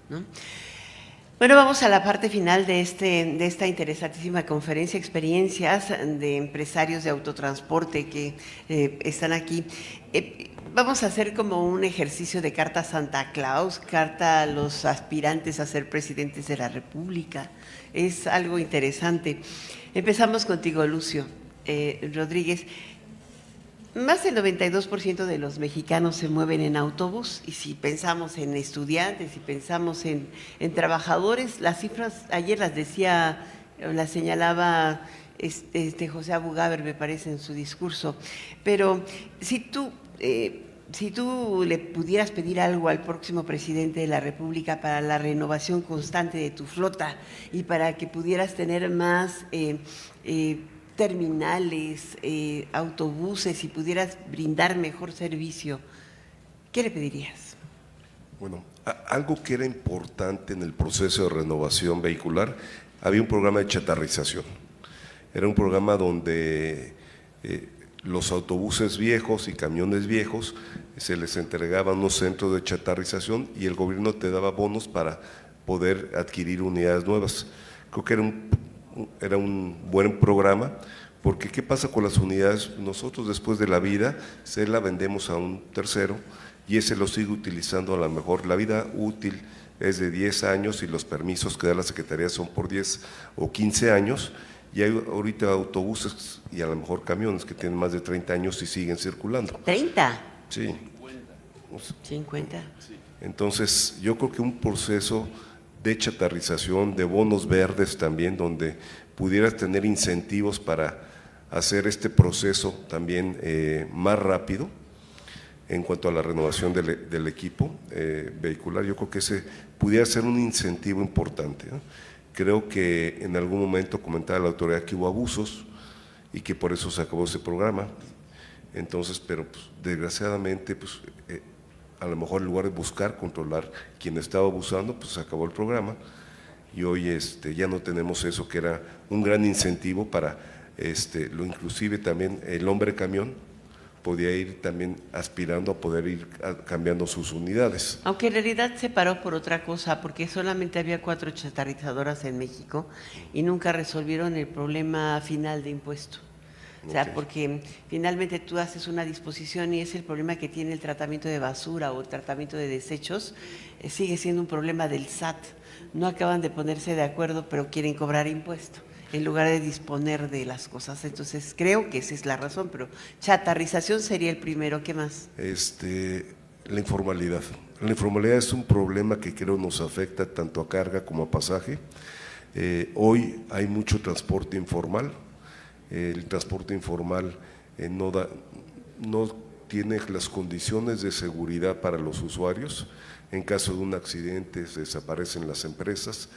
¿no? Bueno, vamos a la parte final de esta interesantísima conferencia, experiencias de empresarios de autotransporte que están aquí. Vamos a hacer como un ejercicio de carta a Santa Claus, carta a los aspirantes a ser presidentes de la República. Es algo interesante. Empezamos contigo, Lucio Rodríguez. Más del 92% de los mexicanos se mueven en autobús, y si pensamos en estudiantes, si pensamos en trabajadores, las cifras ayer las decía, las señalaba José Abugaber, me parece, en su discurso. Pero si tú le pudieras pedir algo al próximo presidente de la República para la renovación constante de tu flota y para que pudieras tener más terminales, autobuses y pudieras brindar mejor servicio, ¿qué le pedirías? Bueno, algo que era importante en el proceso de renovación vehicular, había un programa de chatarrización. Era un programa donde los autobuses viejos y camiones viejos se les entregaban unos centros de chatarrización y el gobierno te daba bonos para poder adquirir unidades nuevas. Creo que era un buen programa, porque ¿qué pasa con las unidades? Nosotros después de la vida se la vendemos a un tercero y ese lo sigue utilizando a lo mejor. La vida útil es de 10 años y los permisos que da la Secretaría son por 10 o 15 años y hay ahorita autobuses y a lo mejor camiones que tienen más de 30 años y siguen circulando. ¿30? Sí. 50. Entonces yo creo que un proceso de chatarrización, de bonos verdes también, donde pudieras tener incentivos para hacer este proceso también más rápido en cuanto a la renovación del equipo vehicular. Yo creo que ese pudiera ser un incentivo importante, ¿no? Creo que en algún momento comentaba la autoridad que hubo abusos y que por eso se acabó ese programa. Entonces, pero pues, desgraciadamente, pues a lo mejor en lugar de buscar controlar quien estaba abusando, pues se acabó el programa y hoy ya no tenemos eso que era un gran incentivo para lo inclusive también el hombre camión podía ir también aspirando a poder ir cambiando sus unidades. Aunque en realidad se paró por otra cosa, porque solamente había 4 chatarrizadoras en México y nunca resolvieron el problema final de impuesto. O sea, porque finalmente tú haces una disposición y es el problema que tiene el tratamiento de basura o el tratamiento de desechos, sigue siendo un problema del SAT. No acaban de ponerse de acuerdo, pero quieren cobrar impuesto en lugar de disponer de las cosas. Entonces creo que esa es la razón, pero chatarrización sería el primero. ¿Qué más? La informalidad. La informalidad es un problema que creo nos afecta tanto a carga como a pasaje. Hoy hay mucho transporte informal. El transporte informal no tiene las condiciones de seguridad para los usuarios. En caso de un accidente se desaparecen las empresas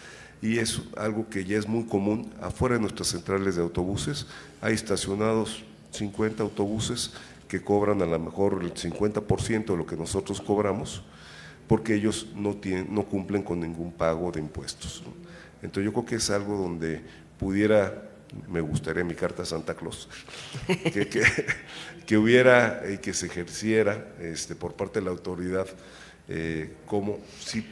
y es algo que ya es muy común. Afuera de nuestras centrales de autobuses hay estacionados 50 autobuses que cobran a lo mejor el 50% de lo que nosotros cobramos porque ellos no cumplen con ningún pago de impuestos, ¿no? Entonces yo creo que es algo donde me gustaría mi carta a Santa Claus, que hubiera y que se ejerciera por parte de la autoridad, como si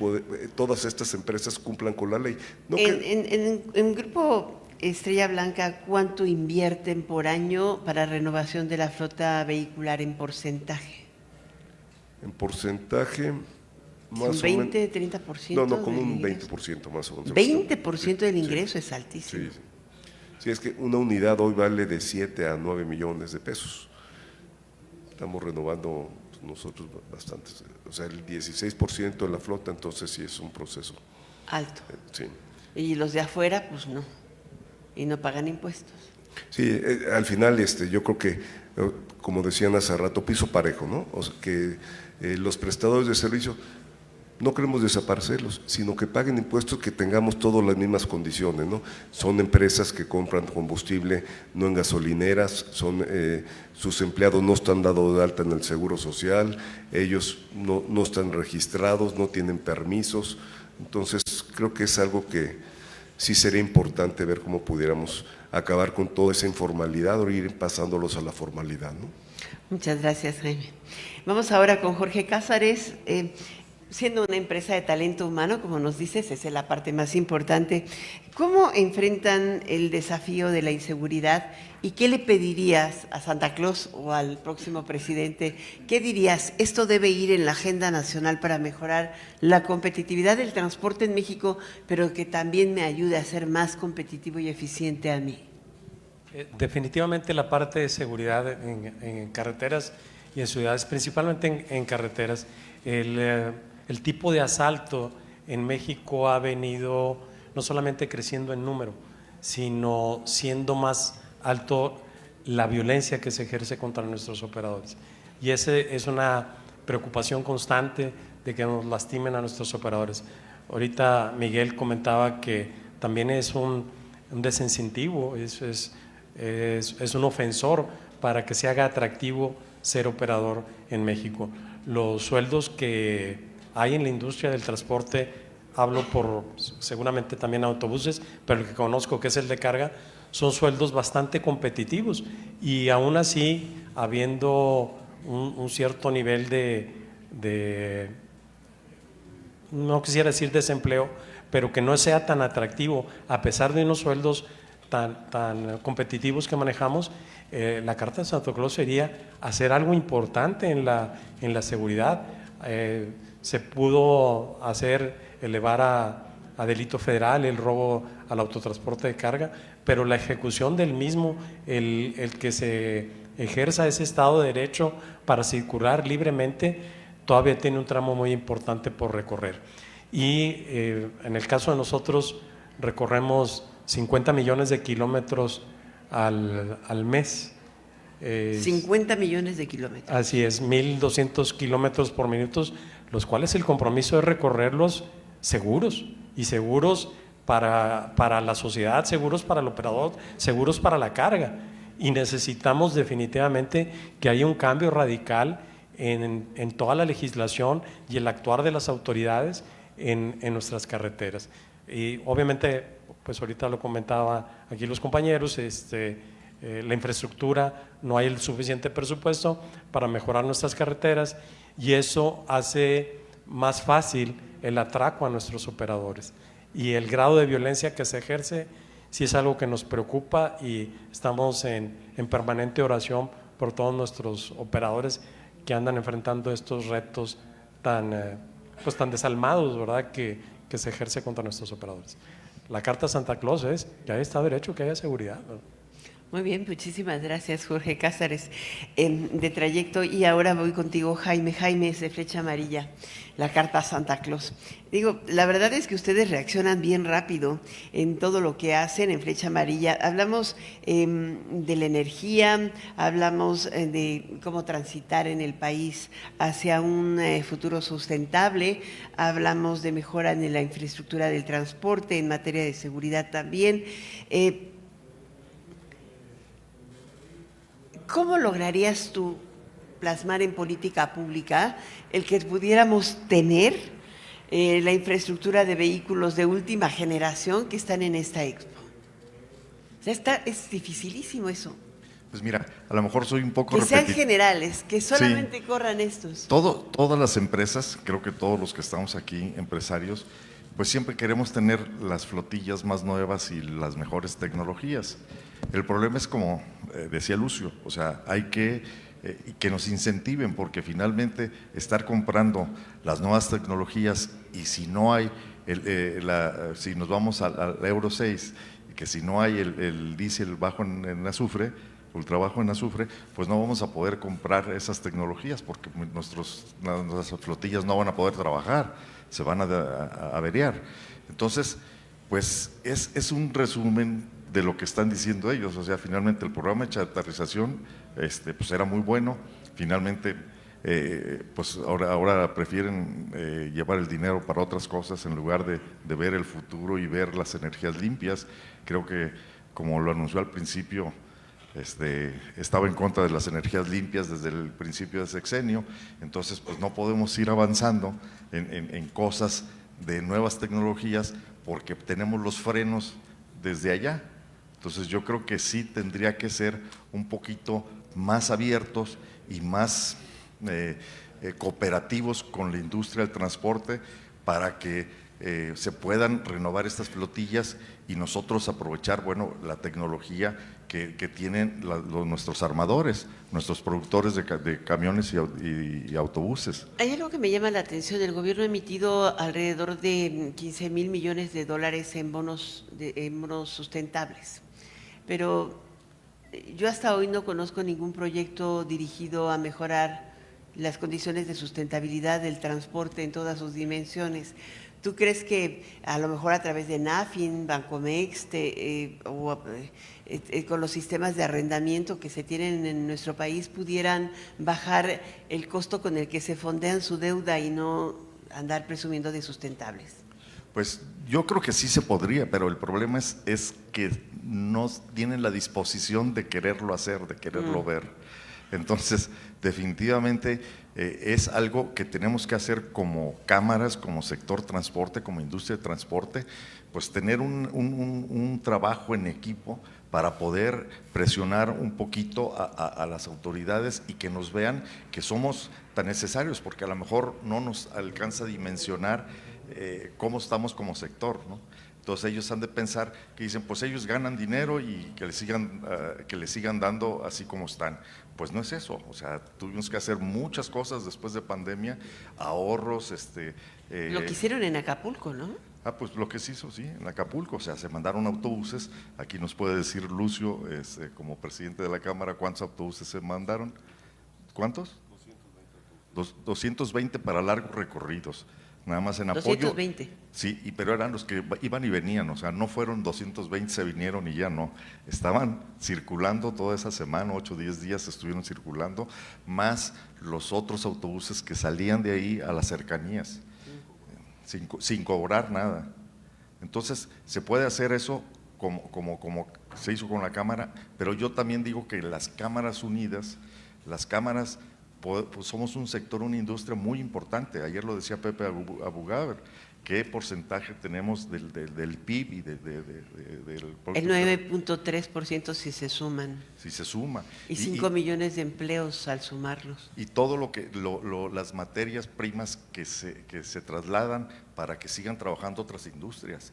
todas estas empresas cumplan con la ley. No en Grupo Estrella Blanca, ¿cuánto invierten por año para renovación de la flota vehicular en porcentaje? En porcentaje, más ¿Un o menos. 20, 30%? No, como un 20% más o menos. 20% del ingreso es altísimo. Sí. Sí, es que una unidad hoy vale de 7 a 9 millones de pesos. Estamos renovando nosotros bastantes, o sea, el 16% de la flota, entonces sí es un proceso Alto. Sí. Y los de afuera, pues no, y no pagan impuestos. Sí, al final yo creo que, como decían hace rato, piso parejo, ¿no? O sea, que los prestadores de servicio no queremos desaparecerlos, sino que paguen impuestos, que tengamos todas las mismas condiciones, ¿no? Son empresas que compran combustible no en gasolineras, sus empleados no están dados de alta en el Seguro Social, ellos no están registrados, no tienen permisos. Entonces creo que es algo que sí sería importante ver cómo pudiéramos acabar con toda esa informalidad o ir pasándolos a la formalidad, ¿no? Muchas gracias, Jaime. Vamos ahora con Jorge Cázares. Siendo una empresa de talento humano, como nos dices, esa es la parte más importante. ¿Cómo enfrentan el desafío de la inseguridad y qué le pedirías a Santa Claus o al próximo presidente? ¿Qué dirías? Esto debe ir en la agenda nacional para mejorar la competitividad del transporte en México, pero que también me ayude a ser más competitivo y eficiente a mí. Definitivamente la parte de seguridad en carreteras y en ciudades, principalmente en carreteras, el tipo de asalto en México ha venido no solamente creciendo en número, sino siendo más alto la violencia que se ejerce contra nuestros operadores. Y ese es una preocupación constante de que nos lastimen a nuestros operadores. Ahorita Miguel comentaba que también es un desincentivo, es un ofensor para que se haga atractivo ser operador en México. Los sueldos que hay en la industria del transporte, hablo por seguramente también autobuses, pero el que conozco, que es el de carga, son sueldos bastante competitivos, y aún así, habiendo un cierto nivel de, no quisiera decir desempleo, pero que no sea tan atractivo, a pesar de unos sueldos tan competitivos que manejamos, la Carta de Santa Claus sería hacer algo importante en la seguridad. Se pudo elevar a delito federal el robo al autotransporte de carga, pero la ejecución del mismo, el que se ejerza ese Estado de Derecho para circular libremente, todavía tiene un tramo muy importante por recorrer. Y en el caso de nosotros recorremos 50 millones de kilómetros al mes. 50 millones de kilómetros. Así es, 1.200 kilómetros por minuto, los cuales el compromiso es recorrerlos seguros, y seguros para la sociedad, seguros para el operador, seguros para la carga. Y necesitamos definitivamente que haya un cambio radical en toda la legislación y el actuar de las autoridades en nuestras carreteras. Y obviamente, pues ahorita lo comentaba aquí los compañeros, la infraestructura, no hay el suficiente presupuesto para mejorar nuestras carreteras, y eso hace más fácil el atraco a nuestros operadores, y el grado de violencia que se ejerce sí es algo que nos preocupa, y estamos en permanente oración por todos nuestros operadores que andan enfrentando estos retos tan desalmados, ¿verdad?, que se ejerce contra nuestros operadores. La Carta Santa Claus es que haya Estado de Derecho, que haya seguridad, ¿verdad? Muy bien, muchísimas gracias, Jorge Cázares, de Trayecto. Y ahora voy contigo, Jaime. Jaime es de Flecha Amarilla, la Carta Santa Claus. Digo, la verdad es que ustedes reaccionan bien rápido en todo lo que hacen en Flecha Amarilla. Hablamos de la energía, hablamos de cómo transitar en el país hacia un futuro sustentable, hablamos de mejora en la infraestructura del transporte, en materia de seguridad también. ¿Cómo lograrías tú plasmar en política pública el que pudiéramos tener la infraestructura de vehículos de última generación que están en esta expo? O sea, es dificilísimo eso. Pues mira, a lo mejor soy un poco que sean repetitivo. generales, que solamente Sí. corran estos. Todas las empresas, creo que todos los que estamos aquí, empresarios, pues siempre queremos tener las flotillas más nuevas y las mejores tecnologías. El problema es, como decía Lucio, o sea, hay que nos incentiven, porque finalmente estar comprando las nuevas tecnologías, y si no hay, si nos vamos al Euro 6, que si no hay el diésel bajo en azufre, ultra bajo en azufre, pues no vamos a poder comprar esas tecnologías, porque nuestras flotillas no van a poder trabajar, se van a averiar. Entonces, pues es un resumen de lo que están diciendo ellos. O sea, finalmente el programa de chatarrización pues era muy bueno, finalmente pues ahora prefieren llevar el dinero para otras cosas en lugar de ver el futuro y ver las energías limpias. Creo que, como lo anunció al principio, estaba en contra de las energías limpias desde el principio del sexenio. Entonces pues no podemos ir avanzando en cosas de nuevas tecnologías porque tenemos los frenos desde allá. Entonces yo creo que sí tendría que ser un poquito más abiertos y más cooperativos con la industria del transporte para que se puedan renovar estas flotillas y nosotros aprovechar, bueno, la tecnología que tienen nuestros armadores, nuestros productores de camiones y autobuses. Hay algo que me llama la atención. El gobierno ha emitido alrededor de 15,000 millones de dólares en bonos sustentables, pero yo hasta hoy no conozco ningún proyecto dirigido a mejorar las condiciones de sustentabilidad del transporte en todas sus dimensiones. ¿Tú crees que a lo mejor a través de NAFIN, Bancomext con los sistemas de arrendamiento que se tienen en nuestro país pudieran bajar el costo con el que se fondean su deuda y no andar presumiendo de sustentables? Pues yo creo que sí se podría, pero el problema es que no tienen la disposición de quererlo hacer, de quererlo ver. Entonces, definitivamente es algo que tenemos que hacer como cámaras, como sector transporte, como industria de transporte, pues tener un trabajo en equipo para poder presionar un poquito a las autoridades y que nos vean que somos tan necesarios, porque a lo mejor no nos alcanza a dimensionar cómo estamos como sector, ¿no? Entonces ellos han de pensar que dicen, pues ellos ganan dinero y que le sigan dando así como están. Pues no es eso, o sea, tuvimos que hacer muchas cosas después de pandemia, ahorros, Lo que hicieron en Acapulco, ¿no? pues lo que se hizo, sí, en Acapulco, o sea, se mandaron autobuses. Aquí nos puede decir Lucio, como presidente de la Cámara, ¿cuántos autobuses se mandaron? ¿Cuántos? 220 para largos recorridos, nada más en apoyo. 220. Sí, pero eran los que iban y venían, o sea, no fueron 220, se vinieron y ya no. Estaban circulando toda esa semana, 8 o 10 días estuvieron circulando, más los otros autobuses que salían de ahí a las cercanías, sin cobrar nada. Entonces, se puede hacer eso como se hizo con la Cámara, pero yo también digo que las Cámaras Unidas, las cámaras, pues somos un sector, una industria muy importante. Ayer lo decía Pepe Abugaber, ¿qué porcentaje tenemos del PIB y del El 9.3% si se suman. Si se suma. Y 5 millones de empleos al sumarlos. Y todo las materias primas que se trasladan para que sigan trabajando otras industrias.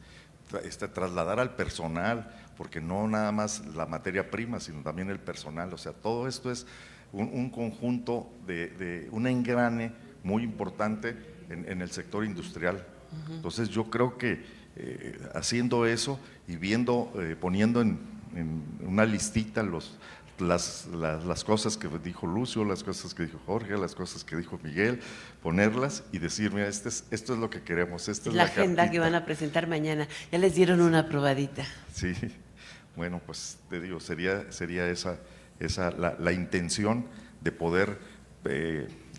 Trasladar al personal, porque no nada más la materia prima, sino también el personal. O sea, todo esto es un conjunto de un engrane muy importante en el sector industrial. Entonces yo creo que haciendo eso y viendo, poniendo en una listita las cosas que dijo Lucio, las cosas que dijo Jorge, las cosas que dijo Miguel, ponerlas y decir, mira, esto es lo que queremos, esta es la agenda cartita que van a presentar mañana. Ya les dieron una probadita. Sí, bueno, pues te digo, sería esa la intención de poder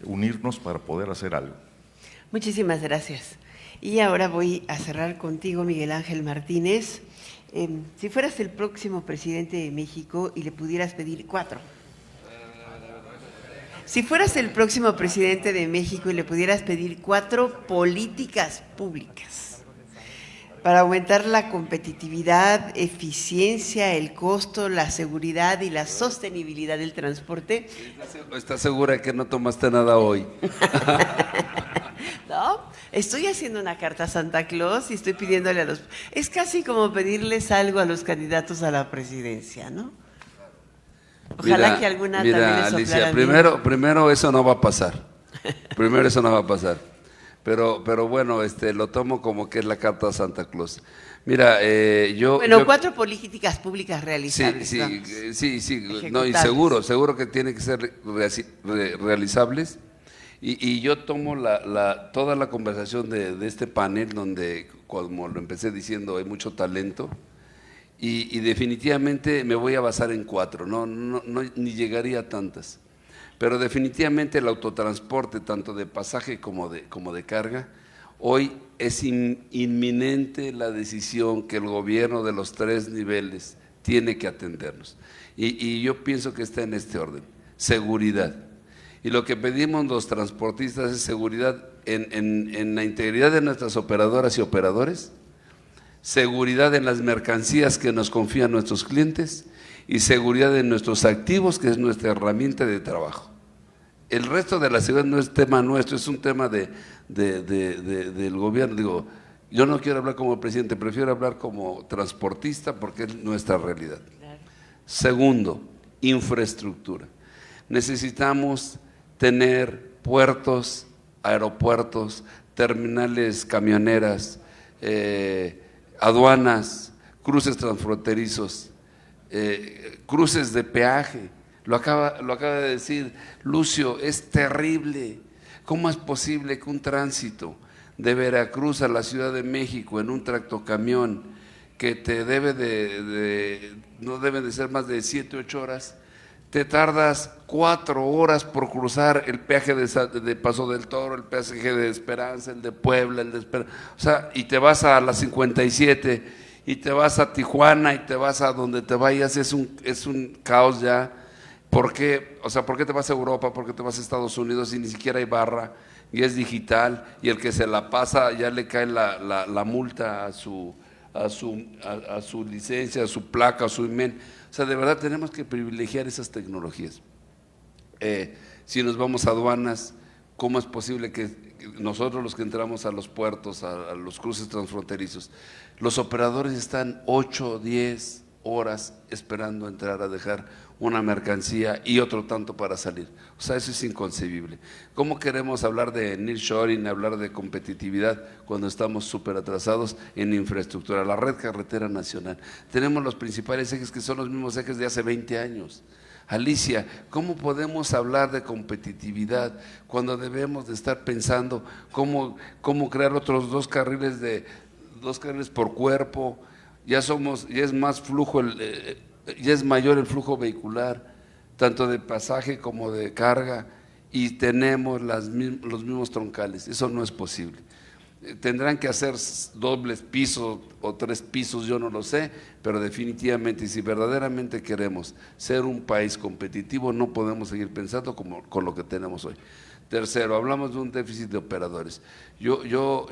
unirnos para poder hacer algo. Muchísimas gracias. Y ahora voy a cerrar contigo, Miguel Ángel Martínez. Si fueras el próximo presidente de México y le pudieras pedir 4. Si fueras el próximo presidente de México y le pudieras pedir 4 políticas públicas para aumentar la competitividad, eficiencia, el costo, la seguridad y la sostenibilidad del transporte. ¿Estás segura que no tomaste nada hoy? No, estoy haciendo una carta a Santa Claus y estoy pidiéndole a los… Es casi como pedirles algo a los candidatos a la presidencia, ¿no? Ojalá que alguna también les Alicia, soplara primero eso no va a pasar. Primero eso no va a pasar. Pero bueno, lo tomo como que es la carta a Santa Claus. Mira, Bueno, 4 políticas públicas realizables. Sí, no, y seguro que tienen que ser realizables. Y yo tomo toda la conversación de este panel donde, como lo empecé diciendo, hay mucho talento y definitivamente me voy a basar en 4, ni llegaría a tantas. Pero definitivamente el autotransporte, tanto de pasaje como de carga, hoy es inminente la decisión que el gobierno de los 3 niveles tiene que atendernos. Y yo pienso que está en este orden: seguridad. Y lo que pedimos los transportistas es seguridad en la integridad de nuestras operadoras y operadores, seguridad en las mercancías que nos confían nuestros clientes y seguridad en nuestros activos, que es nuestra herramienta de trabajo. El resto de la seguridad no es tema nuestro, es un tema del gobierno. Digo, yo no quiero hablar como presidente, prefiero hablar como transportista porque es nuestra realidad. Segundo, infraestructura. Necesitamos tener puertos, aeropuertos, terminales camioneras, aduanas, cruces transfronterizos, cruces de peaje. Lo acaba de decir Lucio, es terrible. ¿Cómo es posible que un tránsito de Veracruz a la Ciudad de México en un tractocamión que te no debe de ser más de 7 u 8 horas, te tardas 4 horas por cruzar el peaje de Paso del Toro, el peaje de Esperanza, el de Puebla, o sea, y te vas a la 57 y te vas a Tijuana y te vas a donde te vayas? Es un caos ya. ¿Por qué? O sea, ¿por qué te vas a Europa? ¿Por qué te vas a Estados Unidos y ni siquiera hay barra y es digital? Y el que se la pasa ya le cae la multa a su licencia, a su placa, a su IMEN. O sea, de verdad tenemos que privilegiar esas tecnologías. Si nos vamos a aduanas, ¿cómo es posible que nosotros, los que entramos a los puertos, a los cruces transfronterizos, los operadores están 8 o 10 horas esperando entrar a dejar una mercancía y otro tanto para salir? O sea, eso es inconcebible. ¿Cómo queremos hablar de nearshoring, hablar de competitividad cuando estamos súper atrasados en infraestructura? La red carretera nacional, tenemos los principales ejes que son los mismos ejes de hace 20 años. Alicia, ¿cómo podemos hablar de competitividad cuando debemos de estar pensando cómo crear otros 2 carriles por cuerpo? Ya es más flujo, ya es mayor el flujo vehicular, tanto de pasaje como de carga, y tenemos los mismos troncales. Eso no es posible. Tendrán que hacer dobles pisos o 3 pisos, yo no lo sé, pero definitivamente, si verdaderamente queremos ser un país competitivo, no podemos seguir pensando con lo que tenemos hoy. Tercero, hablamos de un déficit de operadores. Yo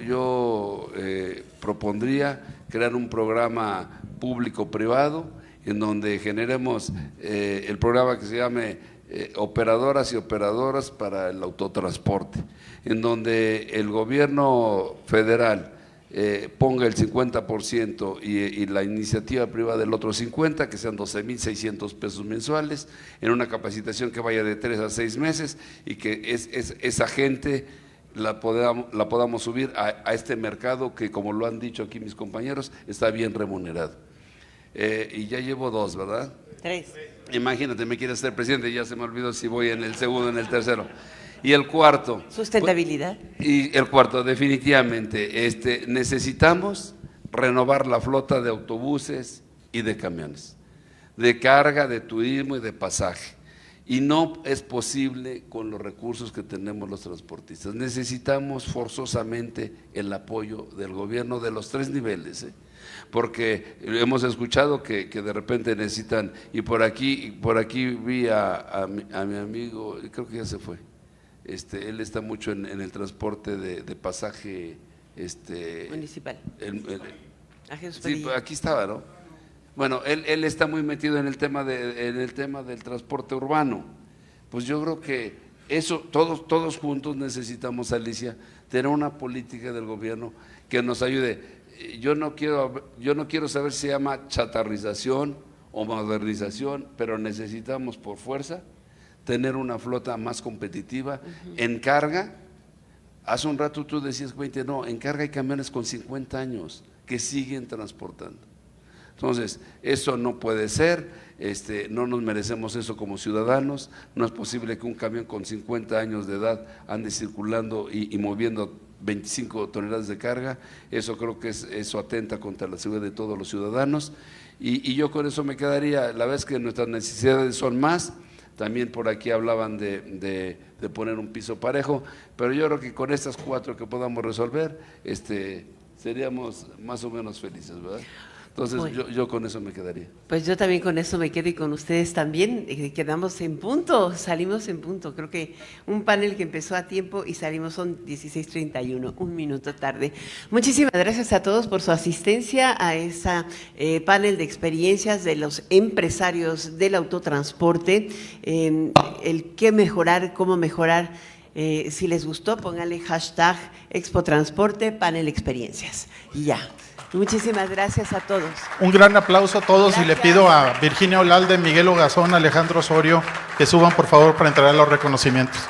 propondría crear un programa público-privado en donde generemos el programa que se llame operadoras y operadoras para el autotransporte, en donde el gobierno federal ponga el 50% y la iniciativa privada el otro 50%, que sean 12,600 pesos mensuales, en una capacitación que vaya de 3 a 6 meses, y que esa gente la podamos subir a este mercado que, como lo han dicho aquí mis compañeros, está bien remunerado. Y ya llevo 2, ¿verdad? 3. Imagínate, me quieres ser presidente y ya se me olvidó si voy en el segundo o en el tercero. Y el cuarto. Sustentabilidad. Y el cuarto, definitivamente, necesitamos renovar la flota de autobuses y de camiones, de carga, de turismo y de pasaje. Y no es posible con los recursos que tenemos los transportistas. Necesitamos forzosamente el apoyo del gobierno de los 3 niveles, porque hemos escuchado que de repente necesitan, y por aquí vi a mi amigo, creo que ya se fue, él está mucho en el transporte de pasaje municipal. Sí, aquí estaba, ¿no? Bueno, él está muy metido en el tema del transporte urbano. Pues yo creo que eso, todos juntos necesitamos, Alicia, tener una política del gobierno que nos ayude. Yo no quiero saber si se llama chatarrización o modernización, pero necesitamos por fuerza tener una flota más competitiva. En carga, hace un rato tú decías, 20, no, en carga hay camiones con 50 años que siguen transportando. Entonces, eso no puede ser, no nos merecemos eso como ciudadanos. No es posible que un camión con 50 años de edad ande circulando y moviendo 25 toneladas de carga. Eso creo que eso atenta contra la seguridad de todos los ciudadanos. Y yo con eso me quedaría. La vez que nuestras necesidades son más, también por aquí hablaban de poner un piso parejo, pero yo creo que con estas 4 que podamos resolver, seríamos más o menos felices, ¿verdad? Entonces Bueno, yo con eso me quedaría. pues yo también con eso me quedo y con ustedes también. Quedamos en punto, salimos en punto. Creo que un panel que empezó a tiempo y salimos son 16:31, un minuto tarde. Muchísimas gracias a todos por su asistencia a esa panel de experiencias de los empresarios del autotransporte. El qué mejorar, cómo mejorar. Si les gustó, pónganle hashtag Expo Transporte, panel experiencias. Y ya. Muchísimas gracias a todos. Un gran aplauso a todos y le Gracias. pido a Virginia Olalde, Miguel Ogazón, Alejandro Osorio que suban por favor para entregar los reconocimientos.